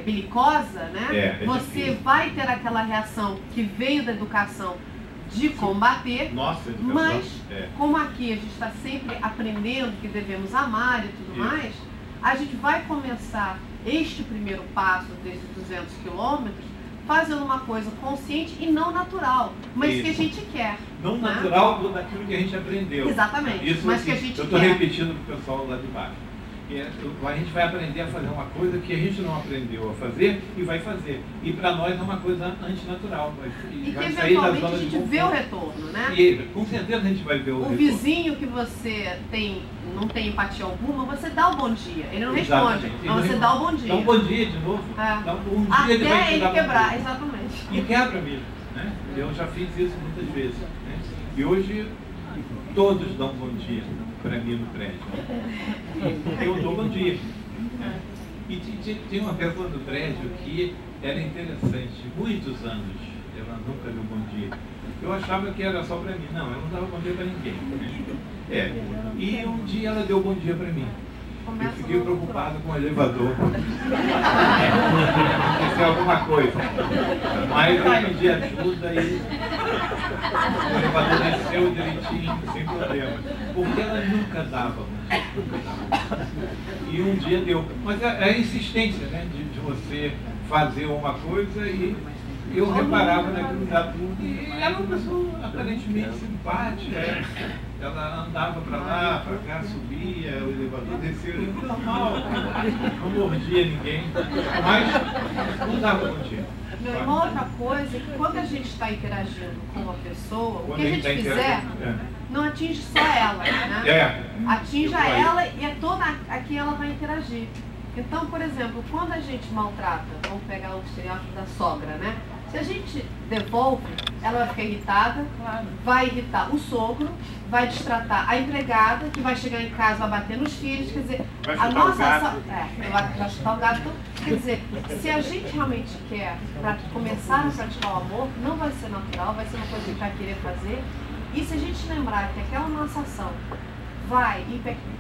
belicosa, né? Você difícil. vai ter aquela reação que veio da educação de combater, Nossa, educação, mas como aqui a gente está sempre aprendendo que devemos amar e tudo mais, a gente vai começar este primeiro passo desses 200 quilômetros fazendo uma coisa consciente e não natural, mas que a gente quer. Não né? natural daquilo que a gente aprendeu. Exatamente, Isso, mas assim, que a gente eu estou quer. repetindo para o pessoal lá de baixo. A gente vai aprender a fazer uma coisa que a gente não aprendeu a fazer e vai fazer. E para nós é uma coisa antinatural. E vai que sair da eventualmente zona a de gente vê o retorno, né? E com certeza a gente vai ver o retorno. O vizinho que você não tem empatia alguma, você dá o bom dia. Ele não responde, mas você dá o bom dia. Dá um bom dia de novo. Dá um dia até ele vai te dar quebrar, bom dia. exatamente. E quebra mesmo, né? Eu já fiz isso muitas vezes, né? E hoje todos dão bom dia para mim no prédio. Eu dou bom dia. Né? E tinha uma pessoa do prédio que era interessante, muitos anos ela nunca deu bom dia. Eu achava que era só para mim. Não, eu não dava bom dia para ninguém. Né? E um dia ela deu bom dia para mim. Eu fiquei preocupado com o elevador. Aconteceu alguma coisa. Mas eu pedi ajuda e o elevador desceu direitinho, sem problema. Porque ela nunca dava. E um dia deu. Mas é a insistência, né, de você fazer uma coisa e eu reparava naquilo e era uma pessoa aparentemente simpática. Ela andava para lá, para cá, subia, o elevador descia, normal, não mordia ninguém, mas não dava bom dia. Uma outra coisa é que quando a gente está interagindo com uma pessoa, o que a gente fizer não atinge só ela, né? Atinge a ela e é toda a quem ela vai interagir. Então, por exemplo, quando a gente maltrata, vamos pegar o estereótipo da sogra, né? Se a gente devolve, ela vai ficar irritada, vai irritar o sogro, vai destratar a empregada, que vai chegar em casa, vai bater nos filhos, quer dizer, a nossa ação... vai chutar o gato. Quer dizer, se a gente realmente quer começar a praticar o amor, não vai ser natural, vai ser uma coisa que a gente vai querer fazer. E se a gente lembrar que aquela nossa ação vai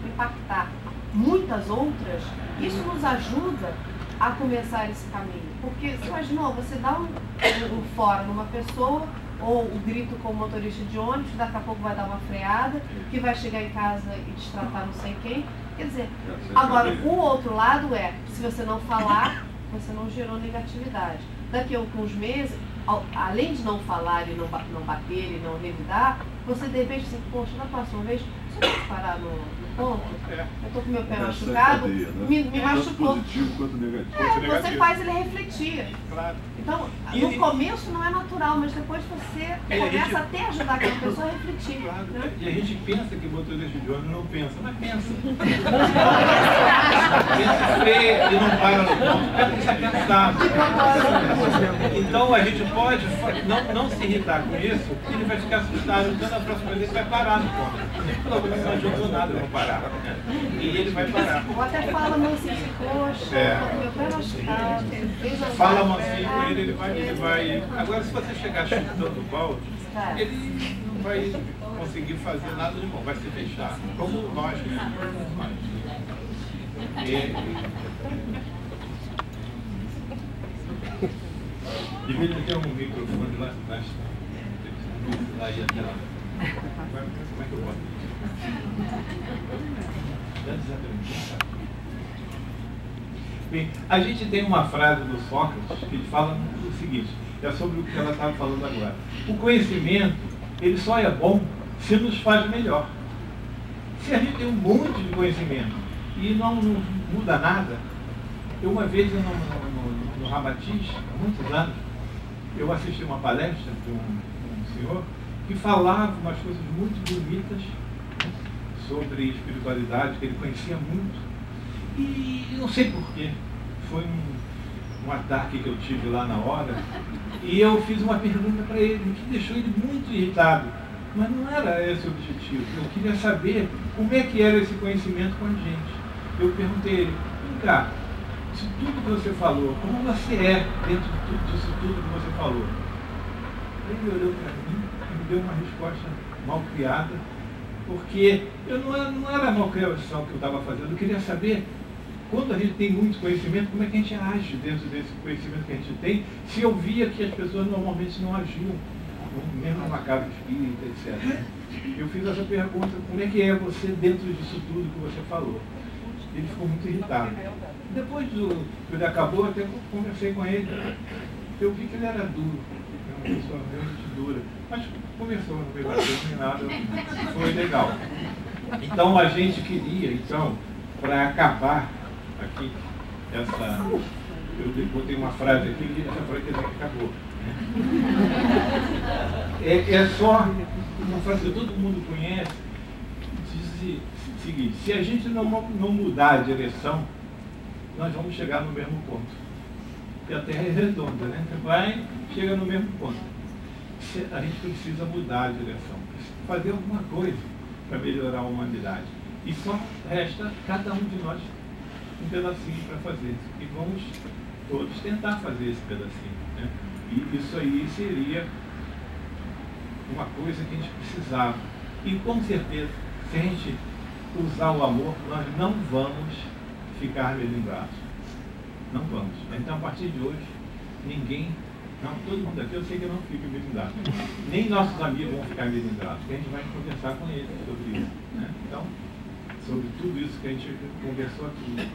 impactar muitas outras, isso nos ajuda a começar esse caminho. Porque, você imaginou, você dá um fora numa pessoa, ou o grito com o motorista de ônibus, daqui a pouco vai dar uma freada, que vai chegar em casa e destratar não sei quem. Quer dizer, agora, o outro lado se você não falar, você não gerou negatividade. Daqui a alguns meses, além de não falar e não bater e não revidar, você de repente assim, poxa, na próxima vez, você pode parar no ponto? Eu estou com meu pé machucado, me machucou. Positivo quanto negativo. Você faz ele refletir. Claro. Então, no começo não é natural, mas depois você começa até a ajudar aquela pessoa a refletir. Claro. Né? E a gente pensa que o motorista de ônibus não pensa, mas pensa. Ele não para no ponto, é porque está cansado. Então a gente pode não se irritar com isso, porque ele vai ficar assustado, então na próxima vez ele vai parar no ponto. Pelo menos não adiantou nada, eu vou parar. E ele vai parar. Ou até fala mansinho, poxa, meu pé machucado. Fala mansinho com ele vai. Agora se você chegar chutando o balde, ele vai conseguir fazer nada de bom, vai se fechar, como nós mesmos. Devia ter um microfone lá atrás. Lá ia até lá. Como é que eu boto? Já desaprendi. Bem, a gente tem uma frase do Sócrates que ele fala o seguinte, é sobre o que ela estava falando agora. O conhecimento, ele só é bom se nos faz melhor. Se a gente tem um monte de conhecimento e não muda nada, uma vez no Ramatiz, há muitos anos, eu assisti uma palestra de um senhor que falava umas coisas muito bonitas sobre espiritualidade, que ele conhecia muito. E não sei porquê, foi um ataque que eu tive lá na hora, e eu fiz uma pergunta para ele, que deixou ele muito irritado. Mas não era esse o objetivo, eu queria saber como é que era esse conhecimento com a gente. Eu perguntei a ele, vem cá, isso tudo que você falou, como você é dentro disso tudo que você falou? Ele olhou para mim e me deu uma resposta mal criada, porque eu não era a malcriação que eu estava fazendo, eu queria saber, quando a gente tem muito conhecimento, como é que a gente age dentro desse conhecimento que a gente tem, se eu via que as pessoas normalmente não agiam, mesmo numa casa espírita, etc. Eu fiz essa pergunta, como é que é você dentro disso tudo que você falou? Ele ficou muito irritado. Depois que ele acabou, até conversei com ele, eu vi que ele era duro, uma pessoa realmente dura, mas conversou, não veio bater nem nada, foi legal. Então a gente queria, para acabar aqui, eu botei uma frase aqui, e essa frase quer dizer que acabou. É só uma frase que todo mundo conhece, diz o seguinte, se a gente não mudar a direção, nós vamos chegar no mesmo ponto. Porque a Terra é redonda, né? Você vai, chega no mesmo ponto. A gente precisa mudar a direção, precisa fazer alguma coisa para melhorar a humanidade. E só resta cada um de nós um pedacinho para fazer. E vamos todos tentar fazer esse pedacinho, né? E isso aí seria uma coisa que a gente precisava. E com certeza, se a gente usar o amor, nós não vamos ficar melindrados. Não vamos. Então, a partir de hoje, todo mundo aqui, eu sei que não fica melindrado. Nem nossos amigos vão ficar melindrados, porque a gente vai conversar com eles sobre isso, né? Então, sobre tudo isso que a gente conversou aqui.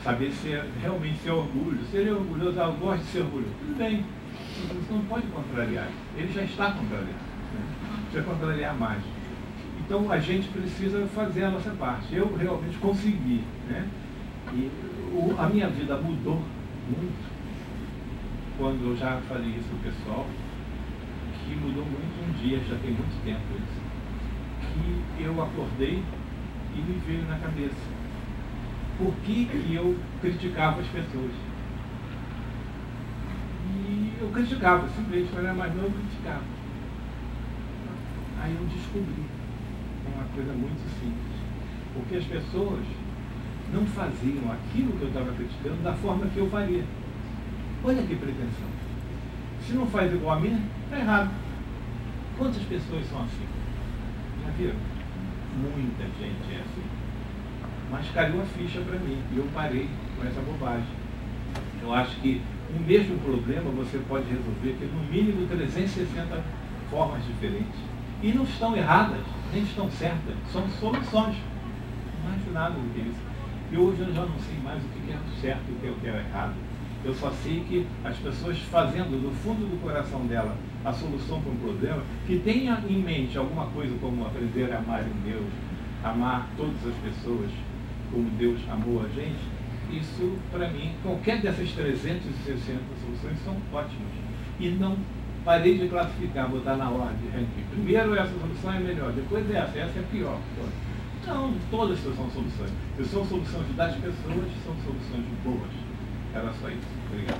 Saber se realmente ser orgulho. Se ele é orgulhoso, eu gosto de ser orgulhoso. Tudo bem. Você não pode contrariar. Ele já está contrariando. Né? Precisa contrariar mais. Então a gente precisa fazer a nossa parte. Eu realmente consegui. Né? E a minha vida mudou muito quando eu já falei isso pro pessoal, que mudou muito um dia, já tem muito tempo isso, que eu acordei e me veio na cabeça. Por que eu criticava as pessoas? E eu criticava, simplesmente, quando eu era mais novo, eu criticava. Aí eu descobri uma coisa muito simples. Porque as pessoas não faziam aquilo que eu estava criticando da forma que eu faria. Olha que pretensão. Se não faz igual a mim, está errado. Quantas pessoas são assim? Já viram? Muita gente é assim. Mas caiu a ficha para mim e eu parei com essa bobagem. Eu acho que o mesmo problema você pode resolver de no mínimo 360 formas diferentes. E não estão erradas, nem estão certas, são soluções. Mais nada do que isso. E hoje eu já não sei mais o que é certo e o que é errado. Eu só sei que as pessoas fazendo do fundo do coração dela a solução para um problema, que tenha em mente alguma coisa como aprender a amar em Deus, amar todas as pessoas como Deus amou a gente, isso para mim, qualquer dessas 360 soluções são ótimas. E não parei de classificar, botar na ordem de ranking. Primeiro essa solução é melhor, depois essa é pior. Não, todas são soluções. Se são soluções das pessoas, são soluções boas. Era só isso. Obrigado.